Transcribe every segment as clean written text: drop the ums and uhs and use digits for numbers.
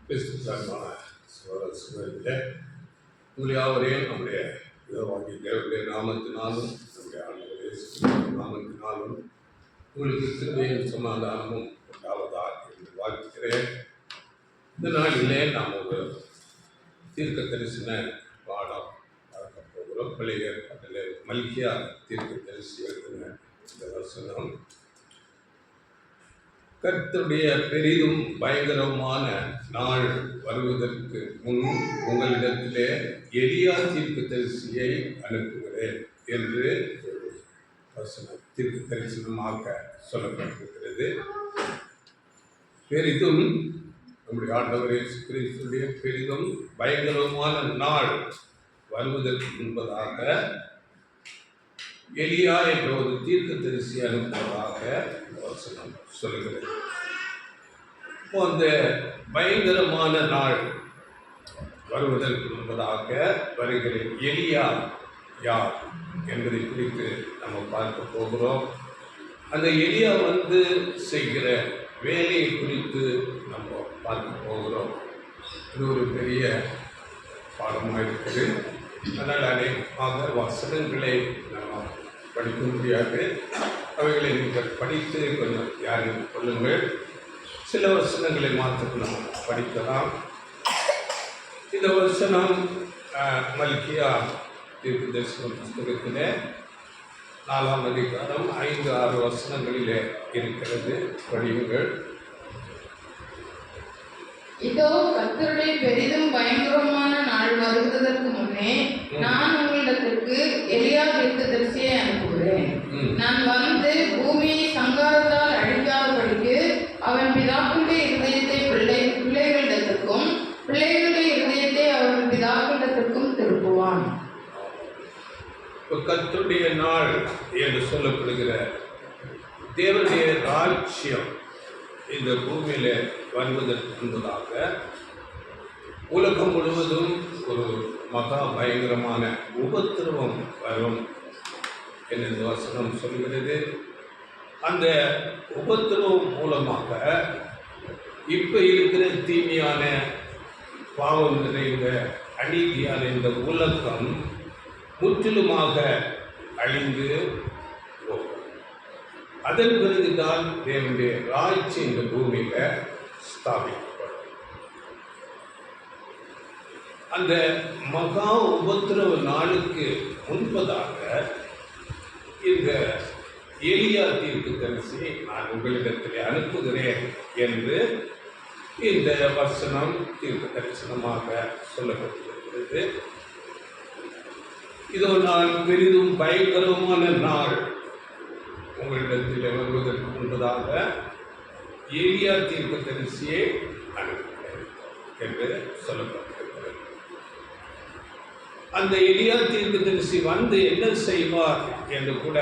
கிறிஸ்துவான சகோதரர்களே, உங்கள் யாவரையும் நம்முடைய யோவாகிய தேவனுடைய நாமத்தினாலும் நம்முடைய ஆண்டவர் இயேசு கிறிஸ்துவின் நாமத்தினாலும் உங்களுக்கு கிருபையும் சமாதானமும் உண்டாவதா என்று வாழ்த்துகிறேன். இந்த நாளிலே நாம் ஒரு தீர்க்க தரிசன பாடம் பார்க்க போகிறோம். பழைய ஏற்பாட்டிலே மல்கியா தீர்க்க தரிசி எழுதின இந்த வசனம், கர்த்தருடைய பெரிதும் பயங்கரமான நாள் வருவதற்கு முன் உங்களிடத்திலே எலியா தீர்க்க தரிசியை அனுப்புகிறேன் என்று வசனம் தீர்க்க தரிசனமாக சொல்லப்பட்டிருக்கிறது. பெரிதும் நம்முடைய ஆண்டவர் இயேசு கிறிஸ்துவின் பெரிதும் பயங்கரமான நாள் வருவதற்கு முன்பதாக எலியா என்ற ஒரு தீர்க்க தரிசி அனுப்புவதாக வசனம் சொல்கிறது. அந்த பயங்கரமான நாள் வருவதற்கு முன்பதாக வருகிற எலியா யார் என்பதை குறித்து நம்ம பார்க்க போகிறோம். அந்த எலியா செய்கிற வேலையை குறித்து நம்ம பார்க்க போகிறோம். இது ஒரு பெரிய பாடமாக இருக்குது. அதனால் அநேகமாக வசனங்களை நம்ம படிக்க முடியாது. அவைகளை நீங்கள் படித்து கொஞ்சம் யாரும் கொள்ளுங்கள். சில வசனங்களை மாத்திரம் நம்ம படிக்கலாம். இந்த வசனம் மல்கியா தீர்க்க தரிசன புத்தகத்திலே 4ஆம் அதிகாரம் 5-6 வசனங்களிலே இருக்கிறது. படியுங்கள். இதோ கர்த்தருடைய பெரிதும் பயங்கரமான நாள் வருவதற்கு முன்னே நான் உங்களிடத்திற்கு எலியா தீர்க்கதரிசியை அனுப்புகிறேன். நான் வந்து பூமியை சங்காரத்தால் அழிக்காதபடிக்கு அவன் பிதாக்களுடைய இருதயத்தை பிள்ளைகளிடத்திற்கும் பிள்ளைகளுடைய இருதயத்தை அவர்கள் பிதாக்களிடத்திற்கும் திருப்புவான். கர்த்தருடைய நாள் என்று சொல்லப்படுகிற தேவனுடைய ராஜ்யம் இந்த பூமியில வருவதற்கு முன்பதாக உலகம் முழுவதும் ஒரு மகா பயங்கரமான உபத்திரவம் வரும் என்று இந்த வசனம் சொல்கிறது. அந்த உபத்திரவம் மூலமாக இப்ப இருக்கிற தீமையான பாவம் நிறைந்த அநீதியான இந்த உலகம் முற்றிலுமாக அழிந்து போகும். அதன் பிறகுதான் தேவனுடைய ராஜ்யம் இந்த பூமியில ஸ்தாபிக்கப்படும். அந்த மகா உபத்திரவ நாளுக்கு முன்பதாக இந்த எலியா தீர்க்க தரிசி நான் உங்களிடத்திலே அனுப்புகிறேன் என்று இந்த வசனம் தீர்க்க தரிசனமாக சொல்லப்பட்டிருக்கிறது. இதோ நான் பெரிதும் பயங்கரமான நாள் உங்களிடத்தில் வருவதற்கு முன்பதாக எலியா தீர்க்க தரிசியை அனுப்புகிறேன் என்று சொல்லப்பட்டிருக்கிறது. அந்த எலியா தீர்க்க தரிசி என்ன செய்வார் என்று கூட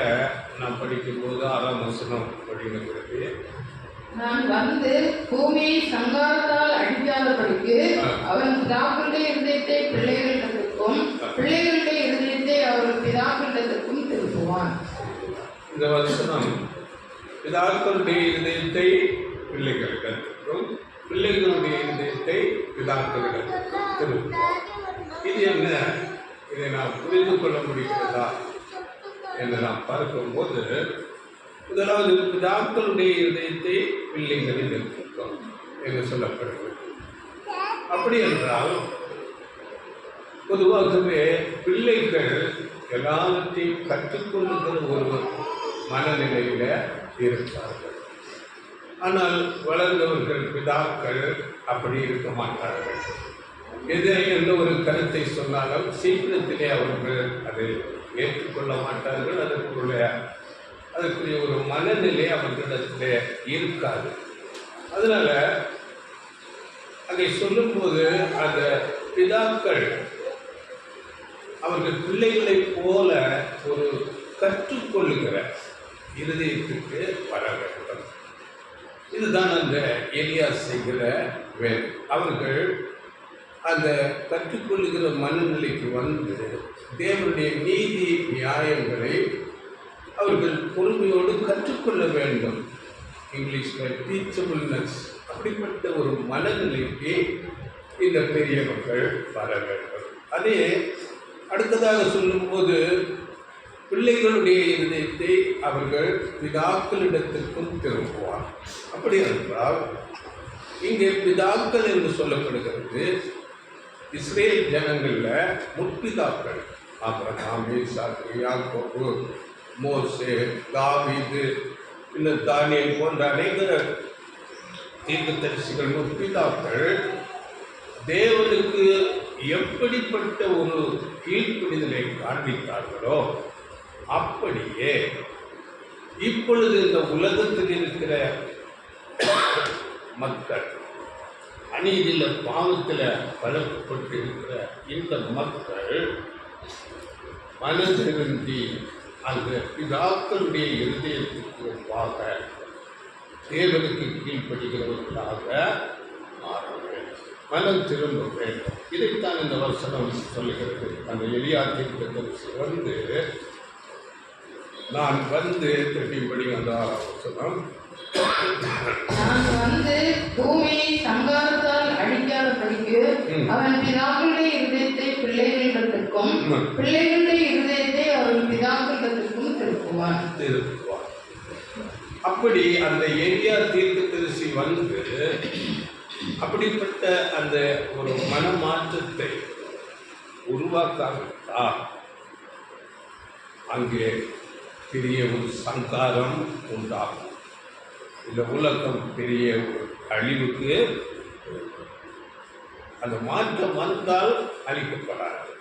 நாம் படிக்கும்போது 6ஆம் வசனம் படிக்கிறது. நான் வந்து பூமியை சங்காரத்தால் அழிக்காதபடிக்கு அவன் பிதாக்களுடைய இருதயத்தை பிள்ளைகளிடத்திற்கும் பிள்ளைகளுடைய இருதயத்தை அவர்கள் பிதாக்களிடத்திற்கும் திருப்புவான். இந்த வசனம் பிதாக்களுடைய இருதயத்தை பிள்ளைகளிடத்திற்கும் பிள்ளைகளுடைய இருதயத்தை பிதாக்களிடத்திற்கும் திருப்புவான். இது என்ன? இதை நாம் புரிந்து கொள்ள முடிகிறதா என்று நாம் பார்க்கும்போது, முதலாவது பிதாக்களுடைய இருதயத்தை பிள்ளைகளில் இருக்கும் என்று சொல்லப்படுகிறது. அப்படி என்றால் பொதுவாகவே பிள்ளைகள் எல்லாவற்றையும் கற்றுக்கொள்ளுகிற ஒரு மனநிலையில இருப்பார்கள். ஆனால் வளர்ந்தவர்கள் பிதாக்கள் அப்படி இருக்க மாட்டார்கள். எதை எந்த ஒரு கருத்தை சொன்னாலும் சீக்கிரத்திலே அவர்கள் அதை ஏற்றுக்கொள்ள மாட்டார்கள். அதற்குரிய ஒரு மனநிலை அவர்களிடத்திலே இருக்காது. அதனால அதை சொல்லும்போது அந்த பிதாக்கள் அவர்கள் பிள்ளைகளை போல ஒரு கற்றுக்கொள்ளுகிற இருதயத்துக்கு வர வேண்டும். இதுதான் அந்த எலியா செய்கிற வேலை. அவர்கள் அந்த கற்றுக்கொள்ளுகிற மனநிலைக்கு தேவனுடைய நீதி நியாயங்களை அவர்கள் பொறுமையோடு கற்றுக்கொள்ள வேண்டும். இங்கிலீஷில் டீச்சபிள்னஸ் அப்படிப்பட்ட ஒரு மனநிலைக்கு இந்த பெரியவர்கள் வர வேண்டும். அதே அடுத்ததாக சொல்லும்போது பிள்ளைகளுடைய இதயத்தை அவர்கள் பிதாக்களிடத்திற்கும் திரும்புவார். அப்படி என்றால் இங்கே பிதாக்கள் என்று சொல்லப்படுகிறது இஸ்ரேல் ஜனங்கள்ல முற்பிதாக்கள் ஆபிரகாம், ஈசாக்கு, யாக்கோபு, மோசே, தாவீது, இன்னும் தானியேல் போன்ற அநேக தீர்க்கதரிசிகள் முற்பிதாக்கள் தேவனுக்கு எப்படிப்பட்ட ஒரு கீழ்ப்படிதலை காண்பித்தார்களோ அப்படியே இப்பொழுது இந்த உலகத்தில் இருக்கிற மக்கள் அநீதியில் பாவத்தில் பலப்பட்டு இருக்கிற இந்த மக்கள் மனதிருந்தி அந்த பிதாக்களுடைய இருதயத்துக்கு ஒப்பாக தேவனுக்கு கீழ்ப்படுகிறவர்களாக மாற வேண்டும், மனம் திரும்ப வேண்டும். இதைத்தான் இந்த வசனம் சொல்லுகிறது. அந்த எலியா தீர்க்கதரிசி நான் திரும்பிபடி அந்த வசனம், நான் பூமியை சங்காரத்தால் அழிக்காதபடிக்கு அவன் பிதாக்களுடைய இருதயத்தை பிள்ளைகளிடத்திற்கும் பிள்ளைகளுடைய இருதயத்தை அவன் பிதாக்களிடத்திற்கும் திருப்புவான். அப்படி அந்த எலியா தீர்க்கதரிசி அப்படிப்பட்ட அந்த ஒரு மனமாற்றத்தை உருவாக்காவிட்டால் அங்கே பெரிய ஒரு சங்காரம் உண்டாகும். இந்த உலகம் பெரிய ஒரு அழிவுக்கு அந்த மாற்றம் வந்தால் அழிக்கப்படாது,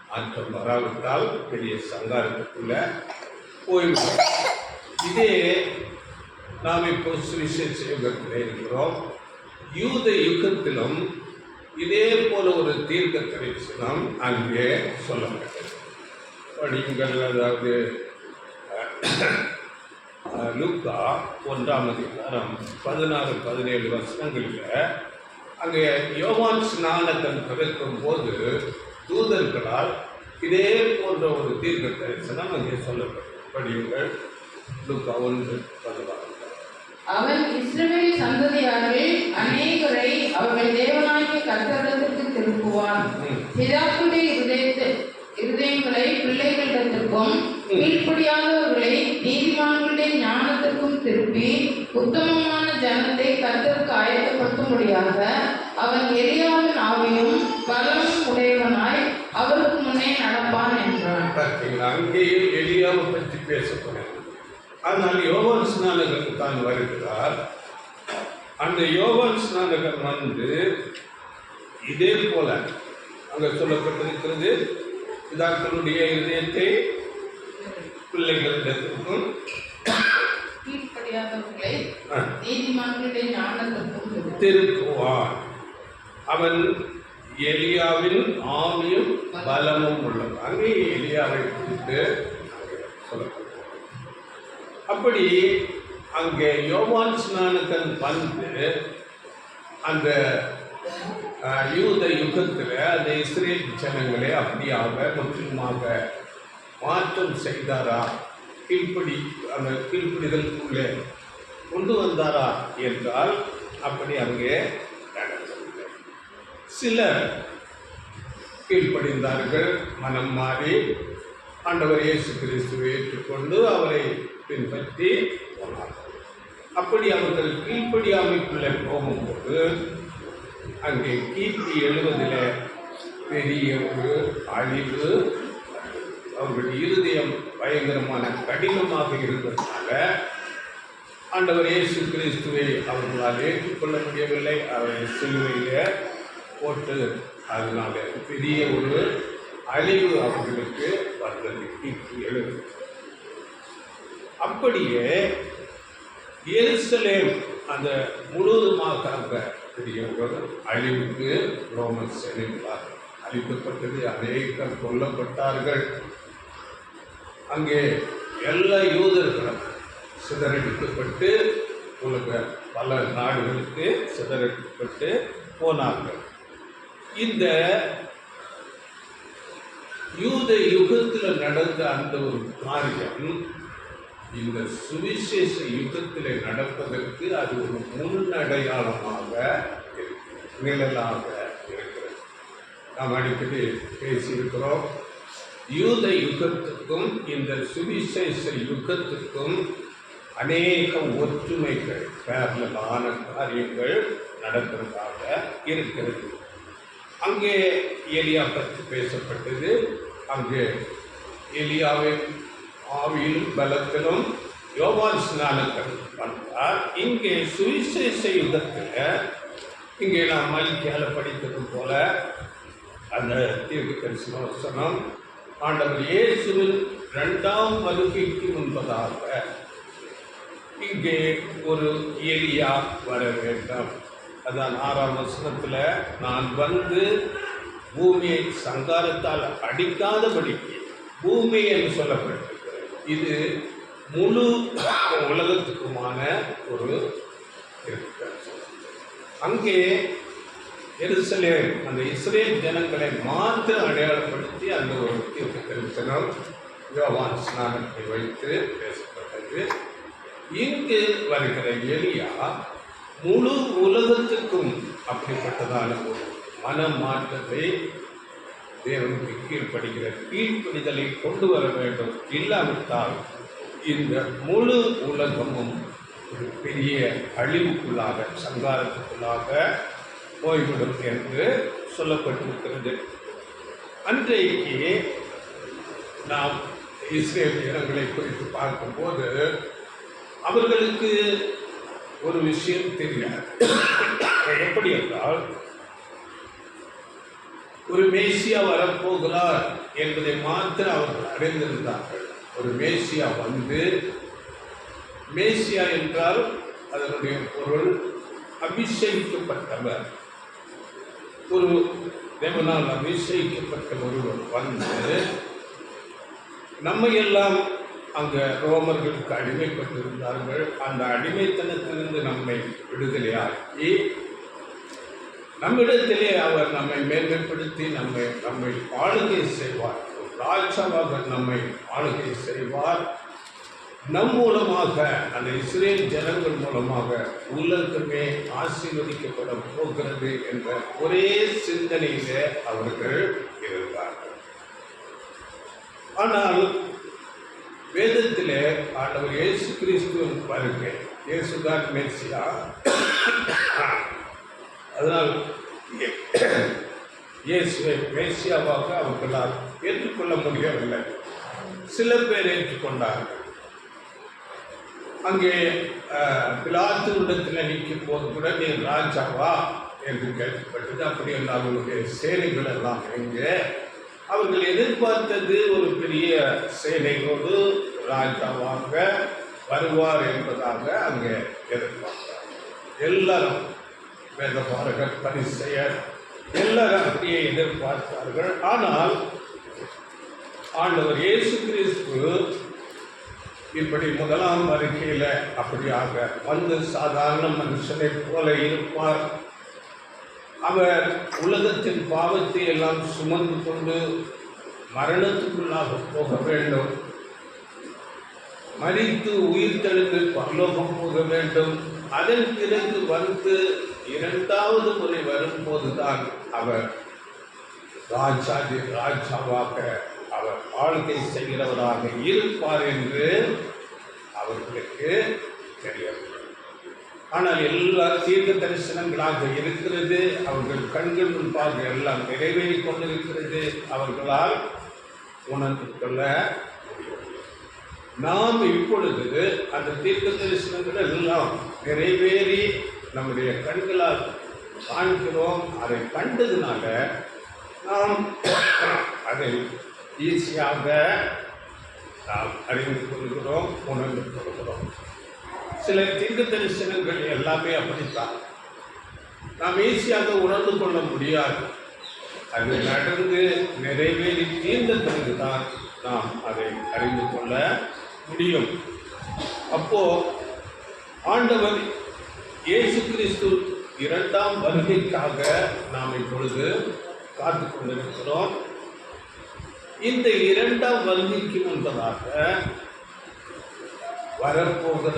மாற்றம் வராவிட்டால் பெரிய சங்காரத்துக்குள்ள போய்விடும். இதே நாம் இப்போ சுவிசேஷ யுகத்தில் இருக்கிறோம். யூத யுகத்திலும் இதே போல ஒரு தீர்க்க தரிசனம் அங்கே சொல்லப்பட்டது. படியுங்கள். அதாவது லூக்கா 1ஆம் அதிகாரம் 16-17 வசனங்களில் அங்கே யோவான் ஸ்நானகன் பிறக்கும் போது தூதர்களால் இதே போன்ற ஒரு தீர்க்க தரிசனம் அங்கே சொல்லப்பட்டது. படியுங்கள். லூக்கா 1:16. அவன் இஸ்ரவேல் சந்ததியாரில் அநேகரை அவர்கள் தேவனாகிய கர்த்தரிடத்திற்கு திருப்புவான். பிதாக்களுடைய இருதயங்களை பிள்ளைகளிடத்திற்கும் கீழ்ப்படியாதவர்களை நீதிமான்களுடைய ஞானத்திற்கும் திருப்பி உத்தமமான ஜனத்தை கர்த்தருக்கு ஆயத்தப்படுத்தும்படியாக அவன் எலியாவின் ஆவியும் பலமும் உடையவனாய் அவருக்கு முன்னே நடப்பான் என்றான். அங்கேயும் எலியாவை பற்றி பேசப்படுகிறது. ஆனால் யோவான் ஸ்நானகன் தான் வருகிறார். அந்த யோவான் ஸ்நானகன் இதே போல அங்கே சொல்லப்பட்டிருக்கிறது, பிதாக்களுடைய இதயத்தை பிள்ளைகளிடத்திற்கும் கீழ்ப்படியாதவர்களை நீதிமான்களுடைய ஞானத்திற்கும் திருப்புவான். அவன் எலியாவின் ஆவியும் பலமும் உள்ளது. அங்கே எலியாவை குறித்து சொல்லப்பட்டது. அப்படி அங்கே யோவான் ஸ்நானகன் அந்த யூத யுகத்தில் அந்த இஸ்ரேல் ஜனங்களை அப்படியாக முற்றிலுமாக மாற்றம் செய்தாரா, அந்த கீழ்ப்படிதலுக்குள்ளே கொண்டு வந்தாரா என்றால் அப்படி அங்கே நடக்கவில்லை. சிலர் கீழ்ப்படிந்தார்கள், மனம் மாறி ஆண்டவர் இயேசு கிறிஸ்துவை ஏற்றுக்கொண்டு அவரை பின்பற்றி போனார்கள். அப்படி அவர்கள் கீழ்ப்படியாமைக்குள்ளே போகும்போது அங்கே கிபி 70 பெரிய ஒரு அழிவு. அவர்கள் இருதயம் பயங்கரமான கடினமாக இருந்ததுனால ஆண்டவர் இயேசு கிறிஸ்துவை அவர்களால் ஏற்றுக்கொள்ள முடியவில்லை. அவரை சிலுவையிலே போட்டு அதனால பெரிய ஒரு அழிவு அவர்களுக்கு வந்தது. கிபி 70. அப்படியே எருசலேம் அந்த முழுவதுமாக பெரிய ஒரு அழிவுக்கு ரோமன் சேனைகளால் அழிக்கப்பட்டது. அநேகர் கொல்லப்பட்டார்கள். அங்கே எல்லா யூதர்களும் சிதறடிக்கப்பட்டு உலக பல நாடுகளுக்கு சிதறடிக்கப்பட்டு போனார்கள். இந்த யூத யுகத்தில் நடந்த அந்த ஒரு காரியம் இந்த சுவிசேஷ யுத்தத்தில் நடப்பதற்கு அது ஒரு முன்னடையாளமாக நிழலாக இருக்கிறது. நாம் அடிக்கடி பேசியிருக்கிறோம். யூத யுகத்துக்கும் இந்த சுவிசேஷ யுகத்துக்கும் அநேக ஒற்றுமைகள், பேரலான காரியங்கள் நடக்கிறதாக இருக்கிறது. அங்கே எலியா பற்றி பேசப்பட்டது. அங்கே எலியாவின் ஆவியிலும் பலத்திலும் யோவான் ஸ்நானகன் வந்தார். இங்கே சுவிசேஷ யுகத்தில் இங்கே நாம் மல்கியால படித்தது போல அந்த தீர்க்கதரிசன வசனம் ஆண்டவர் இயேசுவின் 2ஆம் வருகைக்கு முன்பதாக இங்கே ஒரு எலியா வர வேண்டும். அதான் 6ஆம் வசனத்தில், நான் வந்து பூமியை சங்காரத்தால் அடிக்காதபடிக்கு பூமி என்று சொல்லப்பட்டிருக்கிறது. இது முழு உலகத்துக்குமான ஒரு அங்கே எருசலேம் அந்த இஸ்ரேல் ஜனங்களை மாத்திரம் அடையாளப்படுத்தி அந்த ஒரு தீர்க்கதரிசனம் யோவான் ஸ்நானத்தை வைத்து பேசப்பட்டது. இங்கு வருகிற எலியா முழு உலகத்துக்கும் அப்படிப்பட்டதான ஒரு மனமாற்றத்தை தேவனுக்கு கீழ்ப்படுகிற கீழ்ப்படிதலை கொண்டு வர வேண்டும். இல்லாவிட்டால் இந்த முழு உலகமும் ஒரு பெரிய அழிவுக்குள்ளாக, சங்காரத்துக்குள்ளாக போய்விடும் என்று சொல்லப்பட்டிருக்கிறது. அன்றைக்கு நாம் இஸ்ரேல் ஜனங்களை குறித்து பார்க்கும்போது அவர்களுக்கு ஒரு விஷயம் தெரியாது. எப்படி என்றால், ஒரு மேசியா வரப்போகிறார் என்பதை மாத்திரம் அவர்கள் அறிந்திருந்தார்கள். ஒரு மேசியா வந்து, மேசியா என்றால் அதனுடைய பொருள் அபிஷேகிக்கப்பட்டவர். ஒரு தேவனால் அபிஷேகிக்கப்பட்ட ஒருவர் வந்து நம்மையெல்லாம் அங்கே ரோமர்களுக்கு அடிமைப்பட்டிருந்தார்கள். அந்த அடிமைத்தனத்திலிருந்து நம்மை விடுதலையாக்கி நம்மிடத்திலே அவர் நம்மை மேன்மைப்படுத்தி நம்மை ஆளுகை செய்வார். ராஜாவாக நம்மை ஆளுகை செய்வார். நம் மூலமாக, அந்த இஸ்ரேல் ஜனங்கள் மூலமாக உலகமே ஆசீர்வதிக்கப்பட போகிறது என்ற ஒரே சிந்தனையிலே அவர்கள் இருந்தார்கள். ஆனால் வேதத்திலே ஆண்டவர் இயேசு கிறிஸ்துவின் வருகை, இயேசுதான் மேசியா. அதனால் இயேசுவை மேசியாவாக அவர்களால் ஏற்றுக்கொள்ள முடியவில்லை. சில பேர் ஏற்றுக்கொண்டார்கள். அங்கே பிலாத்துவிடத்தில் நிற்கும் போது கூட, நீ ராஜாவா என்று கேட்கப்பட்டது. அப்படி எல்லாம் அவர்களுடைய சேனைகள் எல்லாம் எங்கே? அவர்கள் எதிர்பார்த்தது ஒரு பெரிய சேனையோடு ராஜாவாக வருவார் என்பதாக அங்கே எதிர்பார்த்தார். எல்லாரும் வேதபாரகர், பரிசேயர் எல்லாரும் அப்படியே எதிர்பார்த்தார்கள். ஆனால் ஆண்டவர் இயேசு கிறிஸ்து இப்படி முதலாம் வருகையில் அப்படியாக வந்து சாதாரண மனுஷனை போல இருப்பார். அவர் உலகத்தின் பாவத்தை எல்லாம் சுமந்து கொண்டு மரணத்துக்குள்ளாக போக வேண்டும், மரித்து உயிர் தெழுந்து பரலோகம் போக வேண்டும். அதன் பிறகு வந்து 2வது முறை வரும்போதுதான் அவர் ராஜாவாக அவர் ஆளுகை செய்கிறவராக இருப்பார் என்று அவர்களுக்கு தெரியவில்லை. ஆனால் எல்லா தீர்க்க தரிசனங்களாக இருக்கிறது. அவர்கள் கண்கள் முன்பாக எல்லாம் நிறைவேறி கொண்டிருக்கிறது. அவர்களால் உணர்ந்து கொள்ள முடியவில்லை. நாம் இப்பொழுது அந்த தீர்க்க தரிசனங்கள் எல்லாம் நிறைவேறி நம்முடைய கண்களால் காண்கிறோம். அதை கண்டதுனால நாம் அதை ஈஸியாக நாம் அறிந்து கொள்கிறோம், உணர்ந்து கொள்கிறோம். சில தீர்க்க தரிசனங்கள் எல்லாமே அப்படித்தான், நாம் ஈஸியாக உணர்ந்து கொள்ள முடியாது. அது நடந்து நிறைவேறி தீர்ந்த பிறகுதான் நாம் அதை அறிந்து கொள்ள முடியும். அப்போ ஆண்டவர் இயேசு கிறிஸ்து 2ஆம் வருகைக்காக நாம் இப்பொழுது காத்து கொண்டிருக்கிறோம். இந்த 2ஆம் வருகைக்கு முன்பதாக வரப்போகிற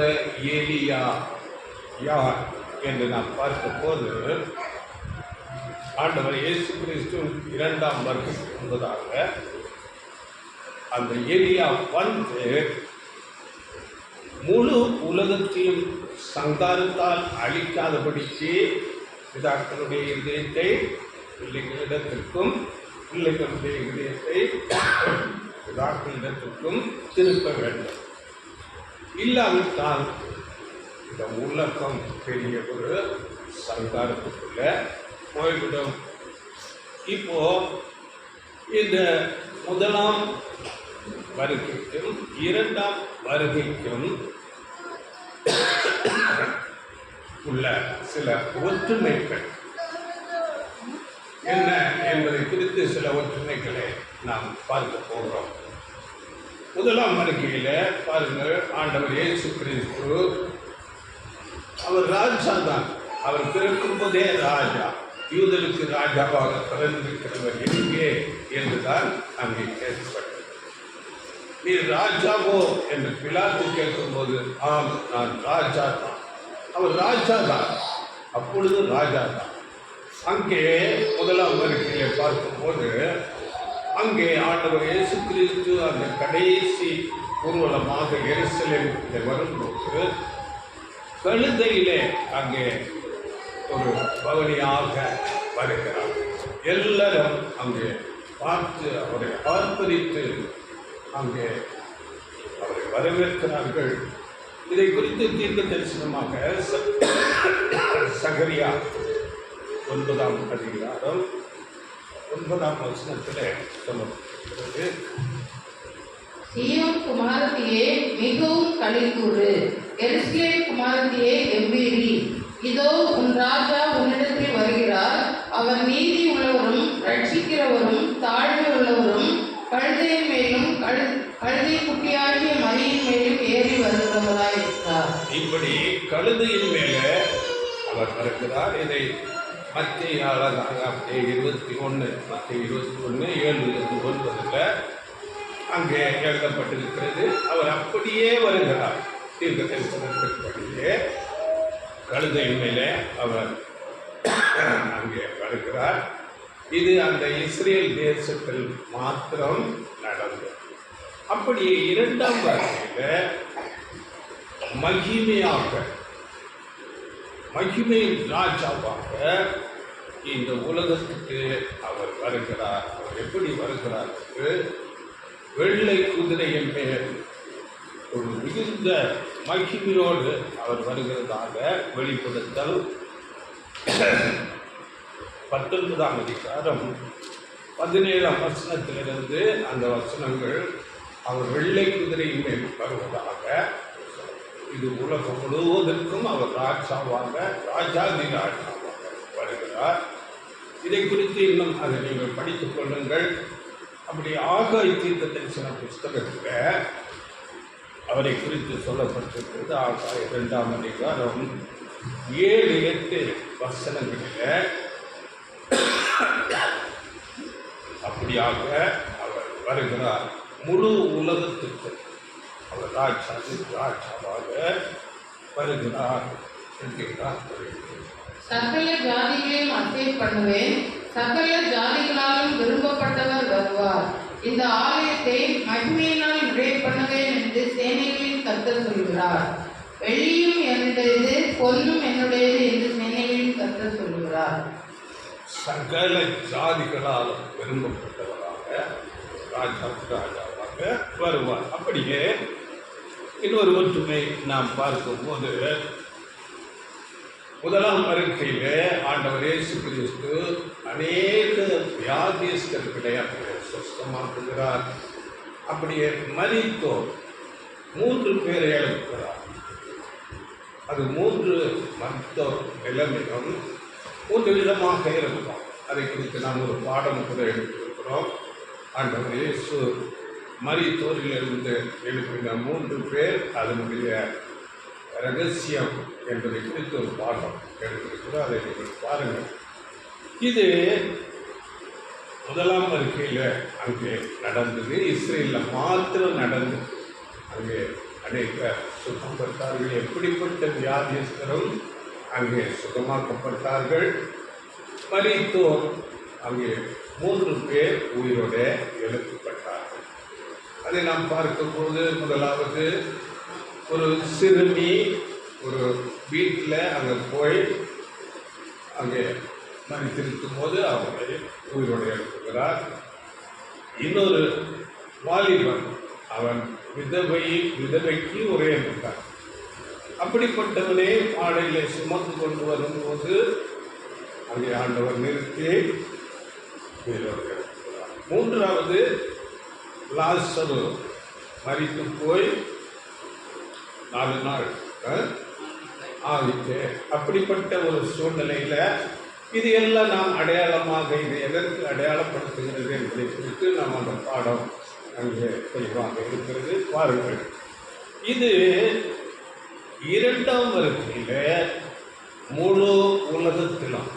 ஏலியா யார் என்று நாம் பார்க்கும்போது ஆண்டவர் இயேசு கிறிஸ்து 2ஆம் வருகை என்பதாக அந்த ஏலியா வந்து முழு உலகத்தையும் சங்காரத்தால் அழிக்காதபடிக்கு பிதாக்களுடைய இதயத்தை பிள்ளைகளிடத்திற்கும் பிள்ளைகளுடைய இதயத்தை பிதாக்களிடத்திற்கும் திருப்ப வேண்டும். இல்லாவிட்டால் இந்த உலகம் பெரிய ஒரு சங்காரத்துக்குள்ள போய்விடும். இப்போ இந்த முதலாம் வருகைக்கும் 2ஆம் வருகைக்கும் உள்ள சில ஒற்றுமைகள் என்ன என்பதை குறித்து சில ஒற்றுமைகளை நாம் பார்க்க போகிறோம். முதலாம் வருகையில பாருங்கள், ஆண்டவர் இயேசு கிறிஸ்து அவர் ராஜா தான். அவர் பிறக்கும் போதே ராஜா, யூதருக்கு ராஜாவாக பிறந்திருக்கிறவர் எங்கே என்றுதான் அங்கே கேட்கப்பட்டது. நீ ராஜாவோ என்று பிலாத்து கேட்கும்போது, ஆம் நான் ராஜா தான். அவர் ராஜா தான், அப்பொழுது ராஜா தான். அங்கே முதலாம் வருகையிலே பார்க்கும்போது அங்கே ஆண்டவர் இயேசு கிறிஸ்து அந்த கடைசி ஊர்வலமாக எருசலேமுக்கு வரும்போது கழுதையிலே அங்கே ஒரு பவனியாக வருகிறார். எல்லாரும் அங்கே பார்த்து அவரை ஆர்ப்பரித்து அங்கே அவரை வரவேற்கிறார்கள். இதை குறித்து தீர்க்க தரிசனமாக சகரியா 9ஆம் அதிகாரம் 9ஆம் வசனத்திலே சொல்லப்படுகிறது. சீயோன் குமாரத்தியே மிகவும் களிகூறு, எருசலேம் குமாரத்தியே எவ்வீரி. இதோ உன் ராஜா உன்னிடத்தில் வருகிறார். அவர் நீதி உள்ளவரும் ரட்சிக்கிறவரும் தாழ்மை உள்ளவரும் கழுதையின் மேலும் கழுதை குட்டியாகிய மரியின் மேலும் ஏறி வருகிறவராயிருக்கிறார். இப்படி கழுதையின் மேலே அவர் வருகிறார். இதை மத்திய 21 7-9 அங்கே எழுதப்பட்டிருக்கிறது. அவர் அப்படியே வருகிறார். தீர்க்க தரிசனத்தின்படியே கழுதையின் மேலே அவர் அங்கே வருகிறார். இது அந்த இஸ்ரேல் தேசத்தில் மாத்திரம் நடந்தது. அப்படியே 2ஆம் வருகையில் மகிமையின் ராஜாவாக இந்த உலகத்துக்கு அவர் வருகிறார். அவர் எப்படி வருகிறார் என்று வெள்ளை குதிரையின் மேல் ஒரு மிகுந்த மகிமையோடு அவர் வருகிறதாக வெளிப்படுத்தல் 19ஆம் அதிகாரம் 17ஆம் வசனத்திலிருந்து அந்த வசனங்கள் அவர் வெள்ளை குதிரையின் மேல் வருவதாக. இது உலகம் முழுவதற்கும் அவர் ராஜாவாக ராஜாதி ராஜாவாக வருகிறார். இதை குறித்து இன்னும் அதை நீங்கள் படித்துக் கொள்ளுங்கள். அப்படி ஆகாய தீர்க்க தரிசன புஸ்தகத்தில் அவரை குறித்து சொல்லப்பட்டிருக்கிறது. ஆகாய 2ஆம் அதிகாரம் 7-8 வசனங்களில் அப்படியாக அவர் வருகிறார். முழு உலகத்திற்கு அவர் ராஜாவாக வருகிறார் என்கிறார். சகல ஜாதிகளையும் அசை பண்ணுவேன், சகல ஜாதிகளாலும் விரும்பப்பட்டவர் வருவார். இந்த ஆலயத்தை மகிமையினால் நிறைய பண்ணுவேன் என்று சேனைகளின் கர்த்தர் சொல்கிறார். வெள்ளியும் என்னுடையது, பொன்னும் என்னுடையது என்று சேனைகளின் கர்த்தர் சொல்கிறார். சகல ஜாதிகளாலும் விரும்பப்பட்டவராக ராஜாவாக வருவார். அப்படியே இன்னொரு ஒற்றுமை நாம் பார்க்கும்போது முதலாம் வருகையிலே ஆண்டவர் இயேசு கிறிஸ்து அநேக வியாதிஸ்தர்களை சுத்தமாக்குகிறார். அப்படியே மரித்தோர் 3 பேரை எழுப்புகிறார். அது 3 மருத்துவ நிலைமையும் 3 விதமாக இருக்கும். அதை குறித்து நாம் ஒரு பாடம் கூட எடுத்திருக்கிறோம். ஆண்டவர் இயேசு மரித்தோரிலிருந்து எழுப்பின 3 பேர், அதனுடைய ரகசியம் என்பதை குறித்து ஒரு பாடம் எடுத்திருக்கிறோம். அதை நீங்கள் பாருங்கள். இது முதலாம் வருகையில் அங்கே நடந்தது. இஸ்ரேலில் மாத்திரம் நடந்தது. அங்கே அநேக சுகம் பெற்றார்கள். எப்படிப்பட்ட வியாதியஸ்தரும் அங்கே சுகமாக்கப்பட்டார்கள். மரித்தோர் அங்கே 3 பேர் உயிரோட எழுப்பப்பட்டார்கள். அதை நாம் பார்க்கும்போது முதலாவது ஒரு சிறுமி ஒரு வீட்டில் அங்கே போய் அங்கே மறித்திருக்கும் போது அவரை உயிரோடு எழுப்புகிறார். இன்னொரு வாலிபன் அவன் விதவைக்கு ஒரே இருக்கார். அப்படிப்பட்டவனே பாடையிலே சுமந்து கொண்டு வரும்போது அங்கே ஆண்டவர் நிறுத்தி உயிரோடு எழுப்புகிறார். 3வது லாசரு மரித்து போய் 4 நாள் ஆகிட்டு. அப்படிப்பட்ட ஒரு சூழ்நிலையில் இது எல்லாம் நாம் அடையாளமாக இது எதற்கு அடையாளப்படுத்துகிறது என்பதை குறித்து நாம் அந்த பாடம் அங்கே தெளிவாக இருக்கிறது. பாருங்கள், இது 2ஆம் வருகையில் முழு உலகத்திலும்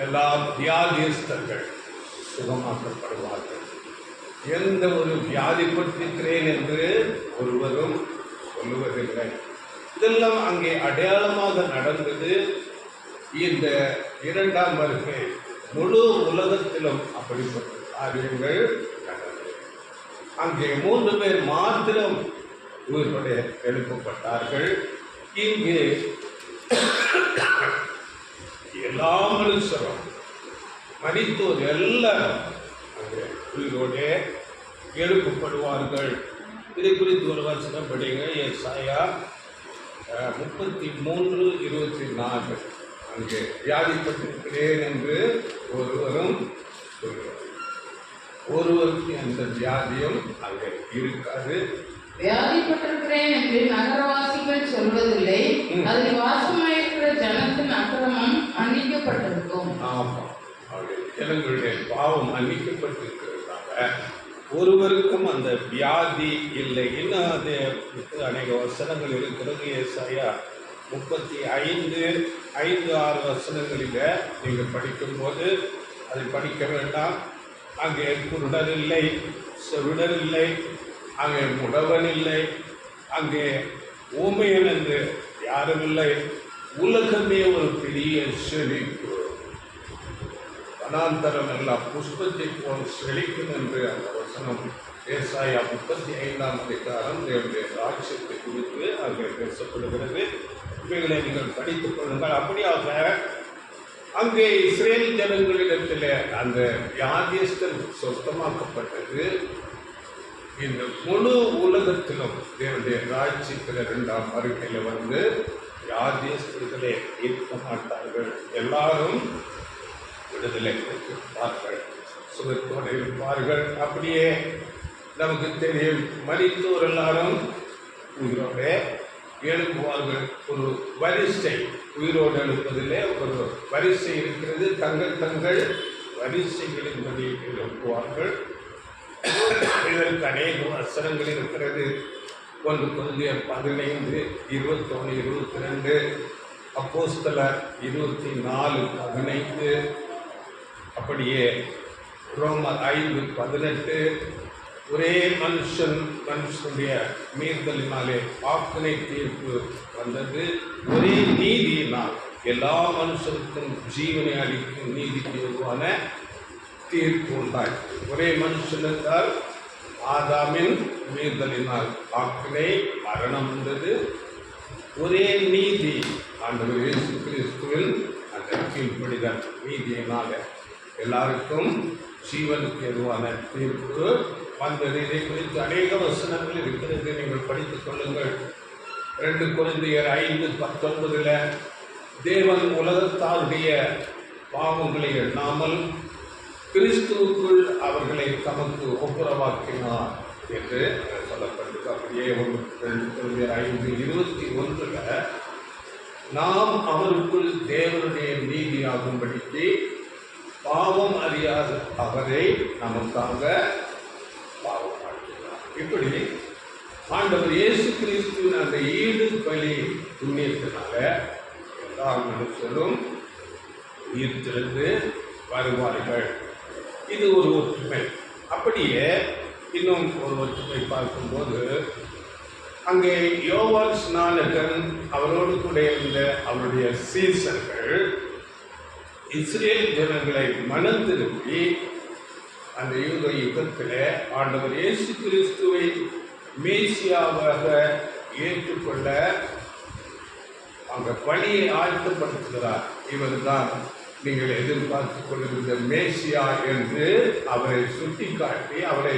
எல்லா வியாதியஸ்தர்கள் சுகமாக்கப்படுவார்கள். எந்த ஒரு வியாதிப்பட்டிருக்கிறேன் என்று ஒருவரும் சொல்லுவதில்லை. இதெல்லாம் அங்கே அடையாளமாக நடந்தது. இந்த 2ஆம் வருகை முழு உலகத்திலும் அப்படிப்பட்ட காரியங்கள் நடந்தது. அங்கே 3 பேர் மாத்திரம் உயிரோடு எழுப்பப்பட்டார்கள். இங்கு எல்லா மனுஷரும் மரித்தோர் எல்லாரும் அங்கே உயிரோடு எழுப்பப்படுவார்கள். இதை குறித்து ஒரு வசனம் படிங்க. ஏசாயா 33:24. அங்கே வியாதிப்பட்டிருக்கிறேன் என்று ஒருவரும் ஒருவருக்கு அந்த வியாதியும் அங்கே இருக்காது. வியாதிப்பட்டிருக்கிறேன் என்று நகரவாசிகள் சொல்வதில்லை. அதில் வாசமாயிருக்கிற ஜனத்தின் அக்கிரமம் மன்னிக்கப்பட்டிருக்கும். ஆமாம், ஜனங்களுடைய பாவம் மன்னிக்கப்பட்டிருக்கிறதாக ஒருவருக்கும் அந்த வியாதி இல்லை. இன்னும் அது அநேக வசனங்கள் இருக்கிறது. ஏசாயா 35:5-6 வசனங்களில் நீங்கள் படிக்கும்போது அதை படிக்க வேண்டாம். அங்கே குருடர் இல்லை, செவிடர் இல்லை, அங்கே முடவன் இல்லை, அங்கே ஊமையன் என்று யாரும் இல்லை. உலகமே ஒரு பெரிய செழிப்பு, வனாந்தரம் எல்லாம் புஷ்பத்தை போல் செழிக்கும் என்று அந்த வசனம் ஏசாயா 35ஆம் அதிகாரம் தேவனுடைய ராஜ்யத்தை குறித்து அங்கே பேசப்படுகிறது. இவைகளை நீங்கள் படித்துக் கொள்ளுங்கள். அப்படியாக அங்கே இஸ்ரேல் ஜனங்களிடத்தில் அந்த வியாதியஸ்தர் சொந்தமாக்கப்பட்டது. இந்த முழு உலகத்திலும் தேவனுடைய ராஜ்யத்தில் 2ஆம் வருகையில் வந்து வியாதியஸ்தர்களே இருக்க மாட்டார்கள். எல்லாரும் விடுதலை இருப்பார்கள், சுகத்தோடு இருப்பார்கள். அப்படியே நமக்கு தெரியும், மரித்தோர் எல்லாரும் உயிரோட எழுப்புவார்கள். ஒரு வரிசை, உயிரோடு எழுப்பதிலே ஒரு வரிசை இருக்கிறது. தங்கள் வரிசைகளின்படி எழுப்புவார்கள். இதற்கு அநேக வசனங்கள் இருக்கிறது. 1 கொரிந்தியர் 15:21-22, அப்போஸ்தலர் 24:15, அப்படியே ரோமர் 5:18. ஒரே மனுஷனுடைய மீறுதலினாலே ஆக்கினை தீர்ப்பு வந்தது. ஒரே நீதியினால் எல்லா மனுஷருக்கும் ஜீவனை அளிக்கும் நீதிக்கு உருவான தீர்ப்பு உண்டாயிற்று. ஒரே மனுஷன் என்றால் ஆதாமின் மீறுதலினால் ஆக்கினை மரணம் வந்தது. ஒரே நீதி ஆண்டவர் இயேசு கிறிஸ்துவில் அந்த கீழ்ப்படிதல் நீதியினால எல்லாருக்கும் ஜீவனுக்கு எதுவான தீர்ப்பு வந்தது. இதை குறித்து அநேக வசனங்கள் இருக்கிறது, நீங்கள் படித்துக் கொள்ளுங்கள். 2 கொரிந்தியர் 5:19 தேவன் உலகத்தாருடைய பாவங்களை எண்ணாமல் கிறிஸ்துவுக்குள் அவர்களை தமக்கு ஒப்புரவாக்கினார் என்று சொல்லப்பட்டது. அப்படியே 2 கொரிந்தியர் 5:21 நாம் அவருக்குள் தேவனுடைய நீதியாகும்படிக்கு பாவம் அறியாத அவரை நமக்காக பாவம் ஆக்கினார். இப்படி ஆண்டவர் இயேசு கிறிஸ்துவின் அந்த ஈடு பலி புண்ணியத்தினால எல்லா மனுஷரும் உயிர்த்தெழுந்து வருவார்கள். இது ஒரு ஒற்றுமை. அப்படியே இன்னும் ஒரு ஒற்றுமை பார்க்கும்போது அங்கே யோவான் ஸ்நானகன் அவரோடு கூட இருந்த அவருடைய சீசர்கள் இஸ்ரேல் ஜனங்களை மனம் திருப்பி அந்த யுகத்தில் ஆண்டவர் இயேசு கிறிஸ்துவை மேசியாவாக ஏற்றுக்கொள்ள அந்த பணியை ஆயத்தப்படுத்துகிறார். இவர்தான் நீங்கள் எதிர்பார்த்து கொண்டிருந்த மேசியா என்று அவரை சுட்டிக்காட்டி அவரை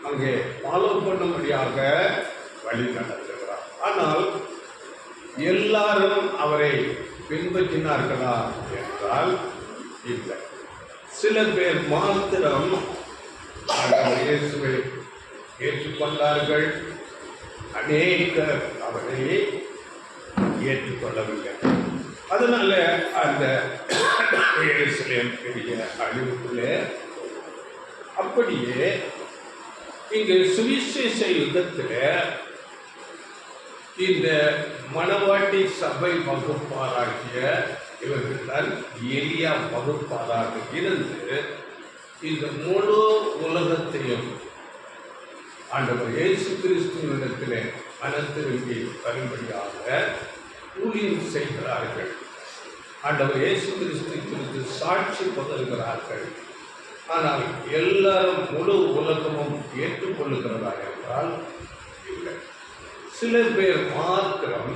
அங்கே ஃபாலோ பண்ணும்படியாக வழி நடத்துகிறார். ஆனால் எல்லாரும் அவரை பின்பற்றினார்களா என்றால் இல்லை. சில பேர் மாத்திரம் இயேசுவை ஏற்றுக்கொண்டார்கள். அநேகர் அவரை ஏற்றுக்கொள்ளவில்லை. அதனால அந்த எருசலேம் பெரிய அழிவுக்குள்ளே அப்படியே இங்கு சுவிசேஷ யுகத்தில் இந்த மணவாட்டி சபை வகுப்பாராகிய இவர்கள் தான் எளியா வகுப்பாராக இருந்து இந்த முழு உலகத்தையும் ஆண்டவர் இயேசு கிறிஸ்துவினிடத்தில் மனத்திரும்பி வரும்படியாக ஊழியம் செய்கிறார்கள். ஆண்டவர் இயேசு கிறிஸ்து குறித்து சாட்சி பகர்கிறார்கள். ஆனால் எல்லாரும் முழு உலகமும் ஏற்றுக்கொள்ளுகிறதா என்றால் இல்லை. சில பேர் மாத்திரம்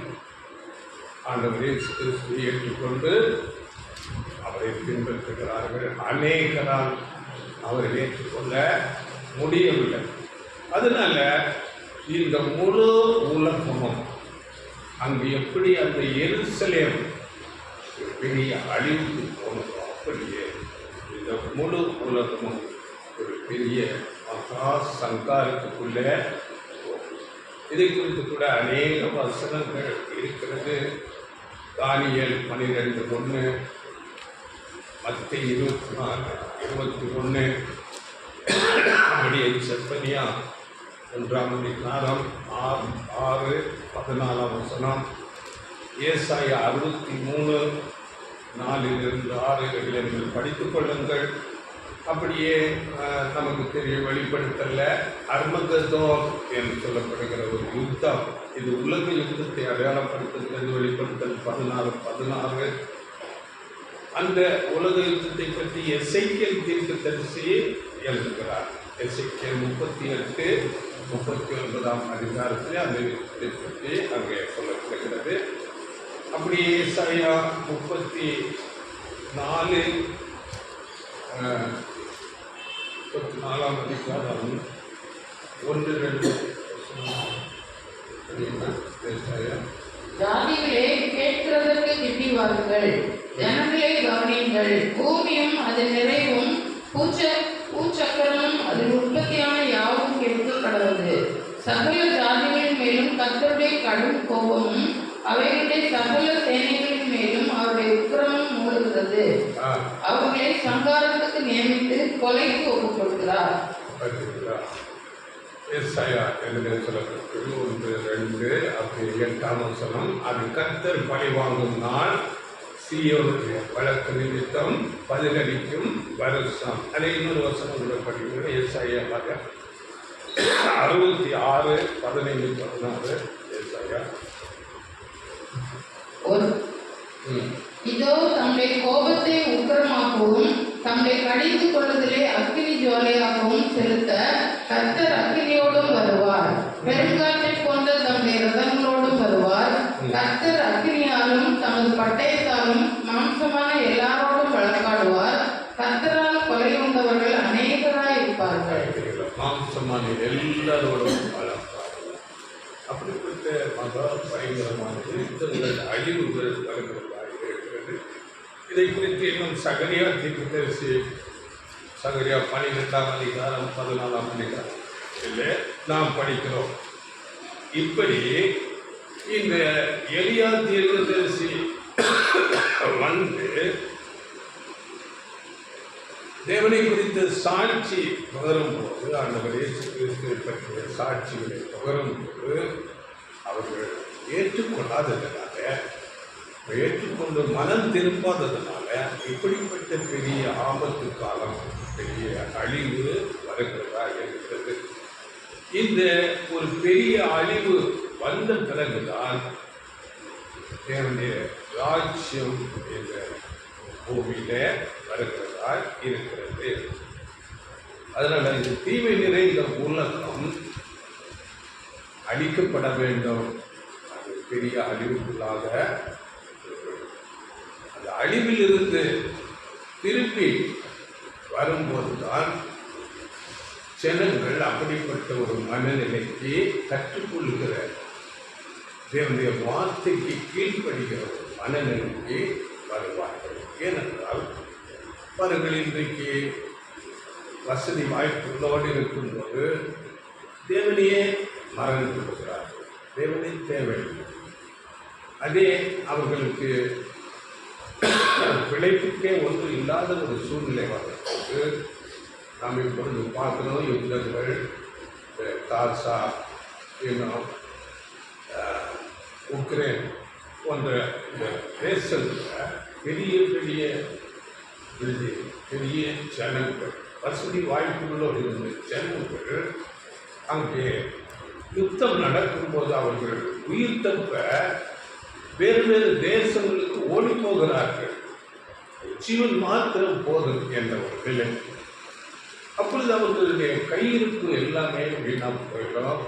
ஆண்டவர் இயேசு கிறிஸ்துவை ஏற்றுக்கொண்டு அவரை பின்பற்றுகிறார்கள். அநேகரால் அவரை ஏற்றுக்கொள்ள முடியவில்லை. அதனால இந்த முழு உலகமும் அங்கு எப்படி அந்த எருசலேம் பெரிய அழிவுக்கு போனதோ அப்படியே இந்த முழு உலகமும் ஒரு பெரிய மகா சங்காரத்துக்குள்ளே. இதை குறித்து கூட அநேக வசனங்கள் இருக்கிறது. தானியேல் 12:1, மத்தேயு 24:21, அப்படியே செப்பனியா 1ஆம் அதிகாரம் 6-14 ஏசாயா 63:4-6 நீங்கள் படித்துக் கொள்ளுங்கள். அப்படியே நமக்கு தெரிய வெளிப்படுத்தல அர்மகதோன் என்று சொல்லப்படுகிற ஒரு யுத்தம். இது உலக யுத்தத்தை அடையாளப்படுத்துகிறது. வெளிப்படுத்தல் 14:16. அந்த உலக யுத்தத்தை பற்றி எசேக்கியேல் தீர்க்கதரிசி எழுதுகிறார். எசேக்கியேல் 38-39 அதிகாரத்தில் அந்த யுத்தத்தை பற்றி அங்கே சொல்லப்படுகிறது. அப்படியே ஏசாயா 34:4 அதிகாரம் 1-2 ஜாதிகளே கேட்கிறதற்கு கிட்டி வாருங்கள், ஜனங்களே கவனியுங்கள். பூமியும் அதன் நிறைவும் பூச்சக்கரமும் அதில் உற்பத்தியான யாவும் கேட்க கடவுது. சகல ஜாதிகளின் மேலும் கர்த்தருடைய கடும் கோபமும் அவைகளுடைய சகல சேனைகளின் மேலும் அவருடைய உக்கிரமும் மூடுகிறது. அவர்களை சங்காரத்துக்கு நியமித்து கொலைக்கு ஒப்புக் கொடுக்கிறார். சொல்லப்பட்டு 1-2 அப்படி 8ஆம் வசனம். அது கர்த்தர் பழி வாங்கும் நாள், சீயோனுடைய வழக்கு நிமித்தம் பதிலளிக்கும் வருஷம். அதே இன்னொரு வசனம் கூட படிக்கிறது. ஏசாயா 66:15-16 ஏசாயா. இதோ தம்முடைய கோபத்தை உக்கிரமாகவும் தம்முடைய கடிந்து கொள்ளுதலை அக்கினி ஜுவாலையாகவும் செலுத்த கர்த்தர் அக்கினியோடும் வருவார். பெருங்காற்றை போன்ற தம்முடைய ரதங்களோடும் வருவார். கர்த்தர் அக்கினியாலும் தமது பட்டயத்தாலும் மாம்சமான எல்லாரோடும் வழக்காடுவார். கர்த்தரால் கொலை உண்டவர்கள் அநேகராய் இருப்பார்கள். மாம்சமான எல்லாரோடும் வழக்காடுவார். அப்படிப்பட்ட மகா பயங்கரமானது இந்த அழிவுகள் வருகிறதாக இருக்கிறது. இதை குறித்து இன்னும் சகரியா தீர்க்கதரிசி சகரியா 12ஆம் அதிகாரம் 14ஆம் அதிகாரம் இல்லை நாம் படிக்கிறோம். இப்படி இந்த எலியா தீர்க்கதரிசி வந்து தேவனை குறித்த சாட்சி பகரும்போது, ஆண்டவர் இயேசு கிறிஸ்துவை பற்றிய சாட்சிகளை பகரும்போது அவர்கள் ஏற்றுக்கொள்ளாததுனால, ஏற்றுக்கொண்டு மனம் திரும்பாததுனால இப்படிப்பட்ட பெரிய ஆபத்து காலம், பெரிய அழிவு வருகிறதா இருக்கிறது. இந்த ஒரு பெரிய அழிவு வந்த பிறகுதான் தேவனுடைய ராஜ்யம் என்ற பூமியில வருகிறதா இருக்கிறது. அதனால இந்த தீமை நிறைந்த உலகம் அழிக்கப்பட வேண்டும். அது பெரிய அழிவுக்குள்ளாக அந்த அழிவிலிருந்து திருப்பி வரும்போதுதான் ஜனங்கள் அப்படிப்பட்ட ஒரு மனநிலைக்கு கற்றுக்கொள்கிற தேவனுடைய வார்த்தைக்கு கீழ்ப்படுகிற ஒரு மனநிலைக்கு வருவார்கள். ஏனென்றால் அவர்கள் இன்றைக்கு வசதி வாய்ப்புகளோடு இருக்கும்போது தேவனையே மறந்து விடுகிறார்கள். தேவனை தேவையில்லை. அதே அவர்களுக்கு பிழைப்புக்கே ஒன்று இல்லாத ஒரு சூழ்நிலை வரும்போது நாம் இப்பொழுது பார்க்கணும். யுத்தங்கள், காசா, இன்னும் உக்ரைன் போன்ற இந்த தேசத்தில் பெரிய பெரிய பெரிய ஜனங்கள், வசதி வாய்ப்புகளோடு இருந்த ஜனங்கள் அங்கே யுத்தம் நடக்கும்போது அவர்கள் உயிர் தப்ப வேறு வேறு தேசங்களுக்கு ஓடி போகிறார்கள். ஜீவன் மாத்திரம் போதும் என்ற ஒரு நிலை. அப்பொழுது அவர்களுடைய கையிருப்பு எல்லாமே வீணாக போயிடும்.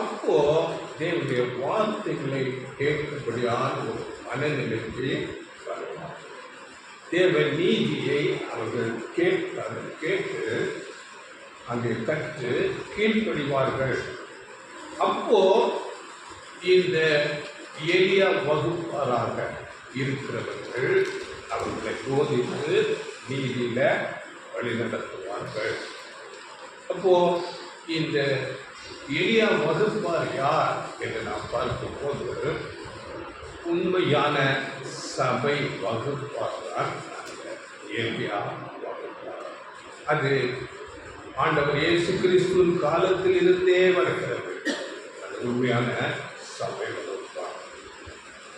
அப்போ தேவனுடைய வார்த்தைகளை கேட்கும்படியான ஒரு மனநிலைக்கு வருவார். தேவ நீதியை அவர்கள் கேட்டு அங்கே கற்று கீழ்ப்படிவார்கள். அப்போ இந்த எளிய வகுப்பாராக இருக்கிறவர்கள் அவர்களை போதித்து நீதியில வழிநடத்துவார்கள். அப்போ இந்த எளிய வகுப்பார் யார் என்று நாம் பார்க்கும்போது உண்மையான சபை வகுப்பார் தான் எளியா வகுப்பார். அது ஆண்டவர் இயேசு கிறிஸ்துவின் காலத்தில் இருந்தே வருகிறது. அது உண்மையான சபை வகுப்பார்.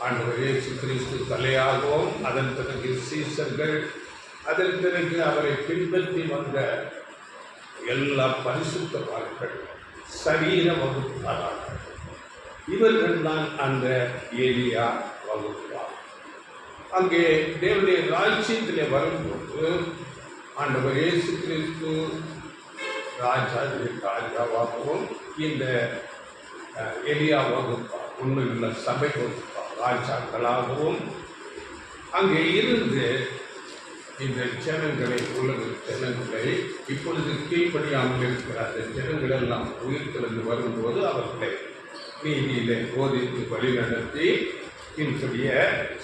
ஆண்டவர் இயேசு கிறிஸ்து தலையாகவும் அதன் பிறகு சீசர்கள், அதன் பிறகு அவரை பின்பற்றி வந்த எல்லா பரிசுத்தவான்கள் சரீர வகுப்பார்கள். இவர்கள் தான் அந்த எலியா வகுப்பார். அங்கே தேவனுடைய ராஜ்யத்திலே வரும்போது ஆண்டவர் இயேசு கிறிஸ்து ராஜாவாகவும் இந்த எலியா வகுப்பார் உண்மையுள்ள சபை வகுப்பார் ராஜாக்களாகவும் அங்கே இருந்து இந்த ஜனங்களை, உலக ஜனங்களை இப்பொழுது கீழ்ப்படியாமல் இருக்கிற அந்த ஜனங்கள் எல்லாம் உயிர்த்தெழுந்து வரும்போது அவர்களை நீதியிலே போதித்து வழிநடத்தி பின்படிய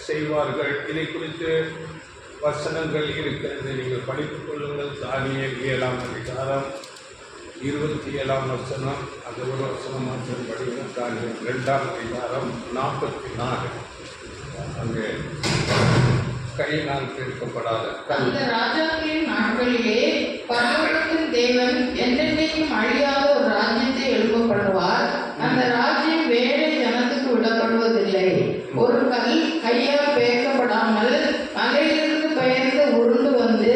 செய்வார்கள். இதை குறித்து வசனங்கள் இருக்கிறது, நீங்கள் படித்துக் கொள்ளுங்கள். தானியேல் 7ஆம் அதிகாரம் 27ஆம் வசனம், அந்த ஒரு வசனம் மற்றும் படிங்கள். தானியேல் 2ஆம் அதிகாரம் 44. அங்கே கையினால் கேட்கப்படாத அந்த ராஜாக்களின் நாட்களிலே பரலோகத்தின் தேவன் என்றென்றைக்கும் அழியாத ஒரு ராஜ்யத்தை எழுப்பப்படுவார். அந்த ராஜ்யம் வேறு ஜனத்துக்கு விடப்படுவதில்லை. ஒரு கல் கையால் பெயர்க்கப்படாமல் மலையிலிருந்து பெயர்ந்து உருண்டு வந்து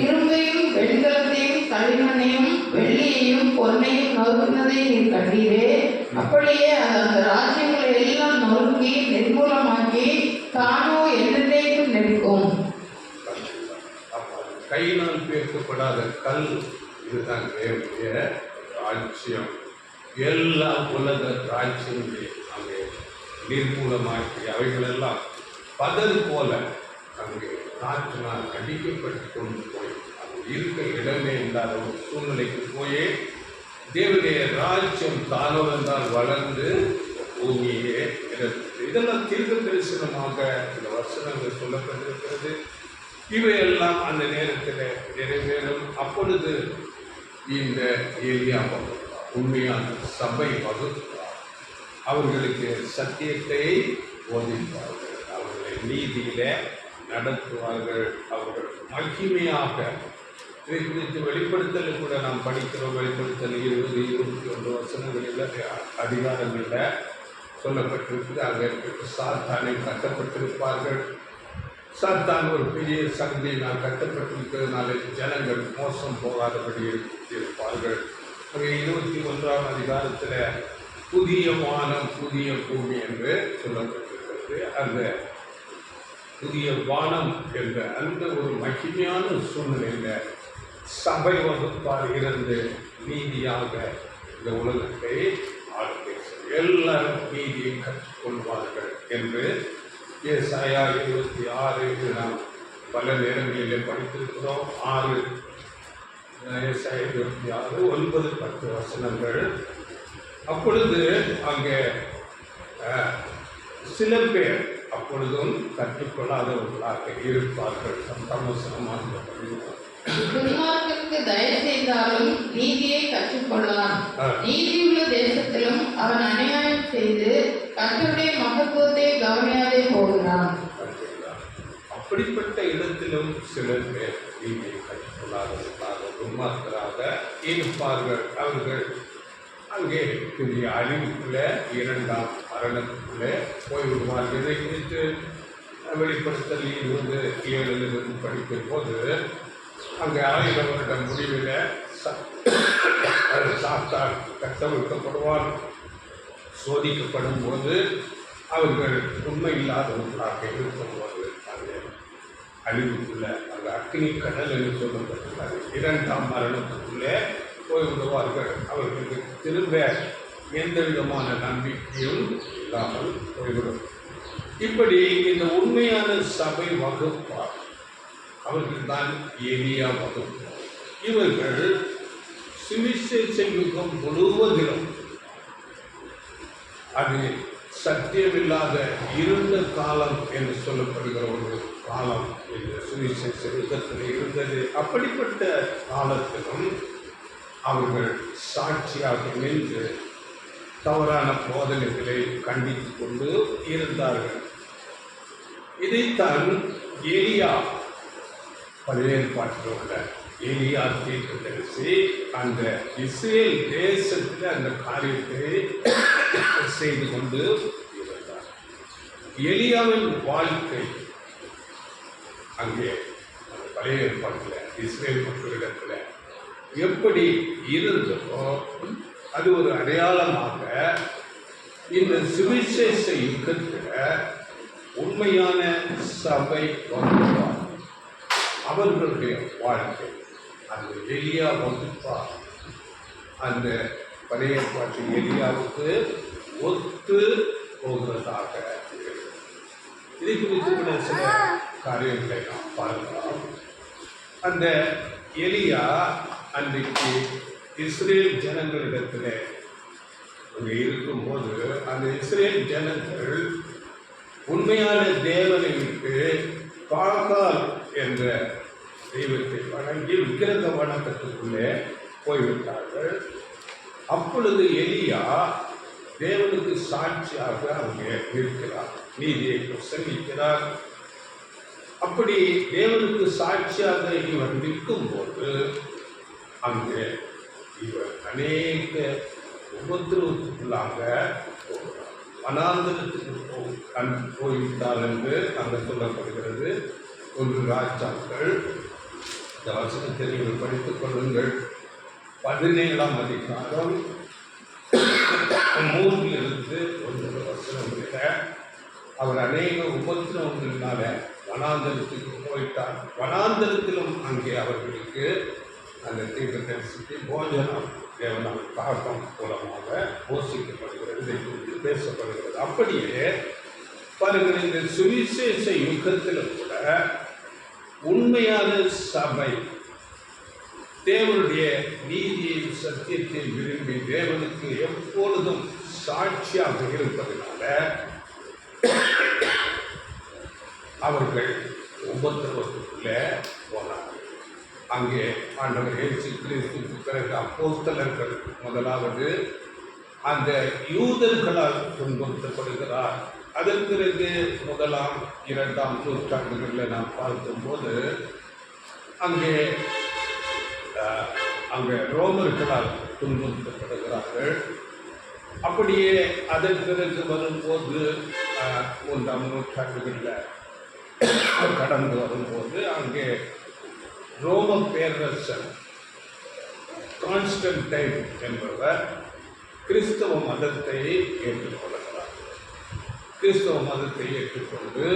இரும்பையும் வெண்கலத்தையும் களிமண்ணையும் வெள்ளியையும் பொன்னையும் நொறுக்குனதை நீர் கண்டீரே. அப்படியே அந்த ராஜ்யங்களை எல்லாம் நொறுக்கி நிர்மூலமாக்கி தானோ என்றென்றைக்கும் நிற்கும். கையினால் பேர்க்கப்படாத கல், இதுதான் தேவனுடைய ராஜ்யம். எல்லா உலக ராஜ்யங்களை அங்கே நிர்மூலமாக்கி அவைகளெல்லாம் பதறு போல அங்கே காற்றினால் அடிக்கப்பட்டு கொண்டு போய் அங்கே இருக்க இடமே இல்லாத ஒரு சூழ்நிலைக்கு போய் தேவனுடைய ராஜ்யம் தானோ என்றால் வளர்ந்து பூமியே இருக்கிறது. இதெல்லாம் தீர்க்க தரிசனமாக இந்த வசனங்கள் சொல்லப்பட்டிருக்கிறது. இவையெல்லாம் அந்த நேரத்தில் நிறைவேறும். அப்பொழுது இந்த எலியா வகுப்பார், உண்மையான சபை வகுப்பார், அவர்களுக்கு சத்தியத்தை போதிப்பார்கள், அவர்களை நீதியில நடத்துவார்கள், அவர்கள் மகிமையாக. இதை குறித்து வெளிப்படுத்தல் கூட நாம் படிக்கிறோம். வெளிப்படுத்தல் 20, 21 வசனங்களில் அதிகாரங்களில் சொல்லப்பட்டிருக்குது. அங்கே சாத்தானை கட்டப்பட்டிருப்பார்கள். சாத்தான் ஒரு பெரிய சக்தியினால் கட்டப்பட்டிருக்கிறதுனால ஜனங்கள் மோசம் போகாதபடி இருப்பார்கள். அங்கே 21ஆம் அதிகாரத்தில் புதிய வானம் புதிய பூமி என்று சொல்லப்பட்டிருக்கிறது. அந்த புதிய வானம் என்ற அந்த ஒரு மகிமையான சூழ்நிலையில் சபை வகுப்பால் இருந்து நீதியாக இந்த உலகத்தை ஆளுகை செய்ய எல்லாரும் நீதியை கற்றுக்கொள்வார்கள் என்று ஏசாயா 26 நாம் பல நேரங்களிலே படித்திருக்கிறோம். 6 ஏசாயா 26 9 10 வசனங்கள். அப்பொழுது அங்கே சில பேர் அப்பொழுதும் கற்றுக்கொள்ளாதவர்களாக இருப்பார்கள். சமசனமாக துன்மார்க்கனுக்கு தயவு செய்தாலும் நீதியை கற்றுக்கொள்ளலாம். நீதியுள்ள தேசத்திலும் அவன் அநியாயம் செய்து கர்த்தருடைய மகத்துவத்தை கவனியாதே போகிறான். அப்படிப்பட்ட இடத்திலும் சில பேர் நீதியை கற்றுக்கொள்ளாதவர்களாக துன்மார்க்கராக இருப்பார்கள். அவர்கள் அங்கே பெரிய அழிவுக்குள்ள 2ஆம் மரணத்துக்குள்ளே போய்விடுவார்கள். இதை குறித்து வெளிப்படுத்தல் 27 படிக்கும் போது அங்கே 1000 வருட முடிவில் சாத்தான் கட்டவிழ்க்கப்படுவார். சோதிக்கப்படும் போது அவர்கள் உண்மை இல்லாதவர்களாக இருக்கும்போது அந்த அழிவுக்குள்ள அந்த அக்னி கடல் என்று சொல்லப்பட்டுள்ளது 2ஆம் மரணத்துக்குள்ளே போய்விடுவார்கள். அவர்களுக்கு திரும்ப எந்த விதமான நம்பிக்கையும் இல்லாமல் போய்விடும். இப்படி இந்த உண்மையான சபை வகுப்பார் அவர்கள் தான் எலியா வகுப்பார். இவர்கள் சுவிசேஷ யுகம் முழுவதிலும் அது சத்தியமில்லாத இருண்ட காலம் என்று சொல்லப்படுகிற ஒரு காலம் இந்த சுவிசேஷ யுகத்தில் இருந்தது. அப்படிப்பட்ட காலத்திலும் அவர்கள் சாட்சியாக நின்று தவறான போதனைகளை கண்டித்து கொண்டு இருந்தார்கள். இதைத்தான் எலியா பழைய ஏற்பாட்டில் உள்ள எலியா தீர்க்கதரிசி அந்த இஸ்ரேல் தேசத்தில் அந்த காரியத்தை செய்து கொண்டு இருந்தார். எலியாவின் வாழ்க்கை அங்கே பழைய ஏற்பாட்டில் இஸ்ரேல் மக்களிடத்தில் எப்படி இருந்ததோ அது ஒரு அடையாளமாக இந்த சுவிசேஷ யுகத்தில் உண்மையான சபை வகுப்பார் அவர்களுடைய வாழ்க்கை அந்த எலியா வகுப்பார் அந்த பழைய பாட்டு எலியாவுக்கு ஒத்து போகிறதாக. இதை குறித்து கூட சில காரியங்களை நாம் பார்க்கலாம். அந்த எலியா அன்றைக்கு இஸ்ரேல் ஜனங்களிடத்தில் அங்கே இருக்கும்போது அந்த இஸ்ரேல் ஜனங்கள் உண்மையான தேவனை விட்டு பாகால் என்ற தெய்வத்தை வணங்கி விக்கிரக வணக்கத்துக்குள்ளே போய்விட்டார்கள். அப்பொழுது எலியா தேவனுக்கு சாட்சியாக அங்கே இருக்கிறார், நீதியை பிரசங்கிக்கிறார். அப்படி தேவனுக்கு சாட்சியாக இவர் நிற்கும்போது அங்கே இவர் அநேக உபத்திரவத்துக்குள்ளாக வனாந்தரத்துக்கு போய்விட்டார் என்று அங்கே சொல்லப்படுகிறது. 1 ராஜாக்கள் இந்த வசனத்தை நீங்கள் படித்துக் கொள்ளுங்கள். 17ஆம் அதிகாரம் 3 வசனம். அவர் அநேக உபத்திரவங்களினால வனாந்தரத்துக்கு போயிட்டார். வனாந்தரத்திலும் அங்கே அவர்களுக்கு அந்த தீர்க்கதரிசிக்கு போஜனம் தேவனால் காட்டம் மூலமாக போஷிக்கப்படுகிறது, இதை குறித்து பேசப்படுகிறது. அப்படியே பாருங்கள், இந்த சுவிசேஷ யுகத்திலும் கூட உண்மையான சபை தேவனுடைய நீதியின் சத்தியத்தை விரும்பி தேவனுக்கு எப்பொழுதும் சாட்சியாக இருப்பதனால அவர்கள் உபத்திரவத்துக்குள்ளே போனார்கள். அங்கே ஆண்டவர் இயேசு கிறிஸ்துவுக்கு பிறகு அப்போஸ்தலர்கள் முதலாவது அந்த யூதர்களால் துன்புறுத்தப்படுகிறார். அதன் பிறகு 1ஆம் 2ஆம் நூற்றாண்டுகளில் நாம் பார்க்கும்போது அங்கே ரோமர்களால் துன்புறுத்தப்படுகிறார்கள். அப்படியே அதன் பிறகு வரும்போது 3ஆம் நூற்றாண்டுகளில் கடந்து வரும்போது அங்கே ரோம பேரரசர் கான்ஸ்டன்டைன் என்பவர் கிறிஸ்தவ மதத்தை ஏற்றுக்கொள்கிறார். கிறிஸ்தவ மதத்தை ஏற்றுக்கொண்டு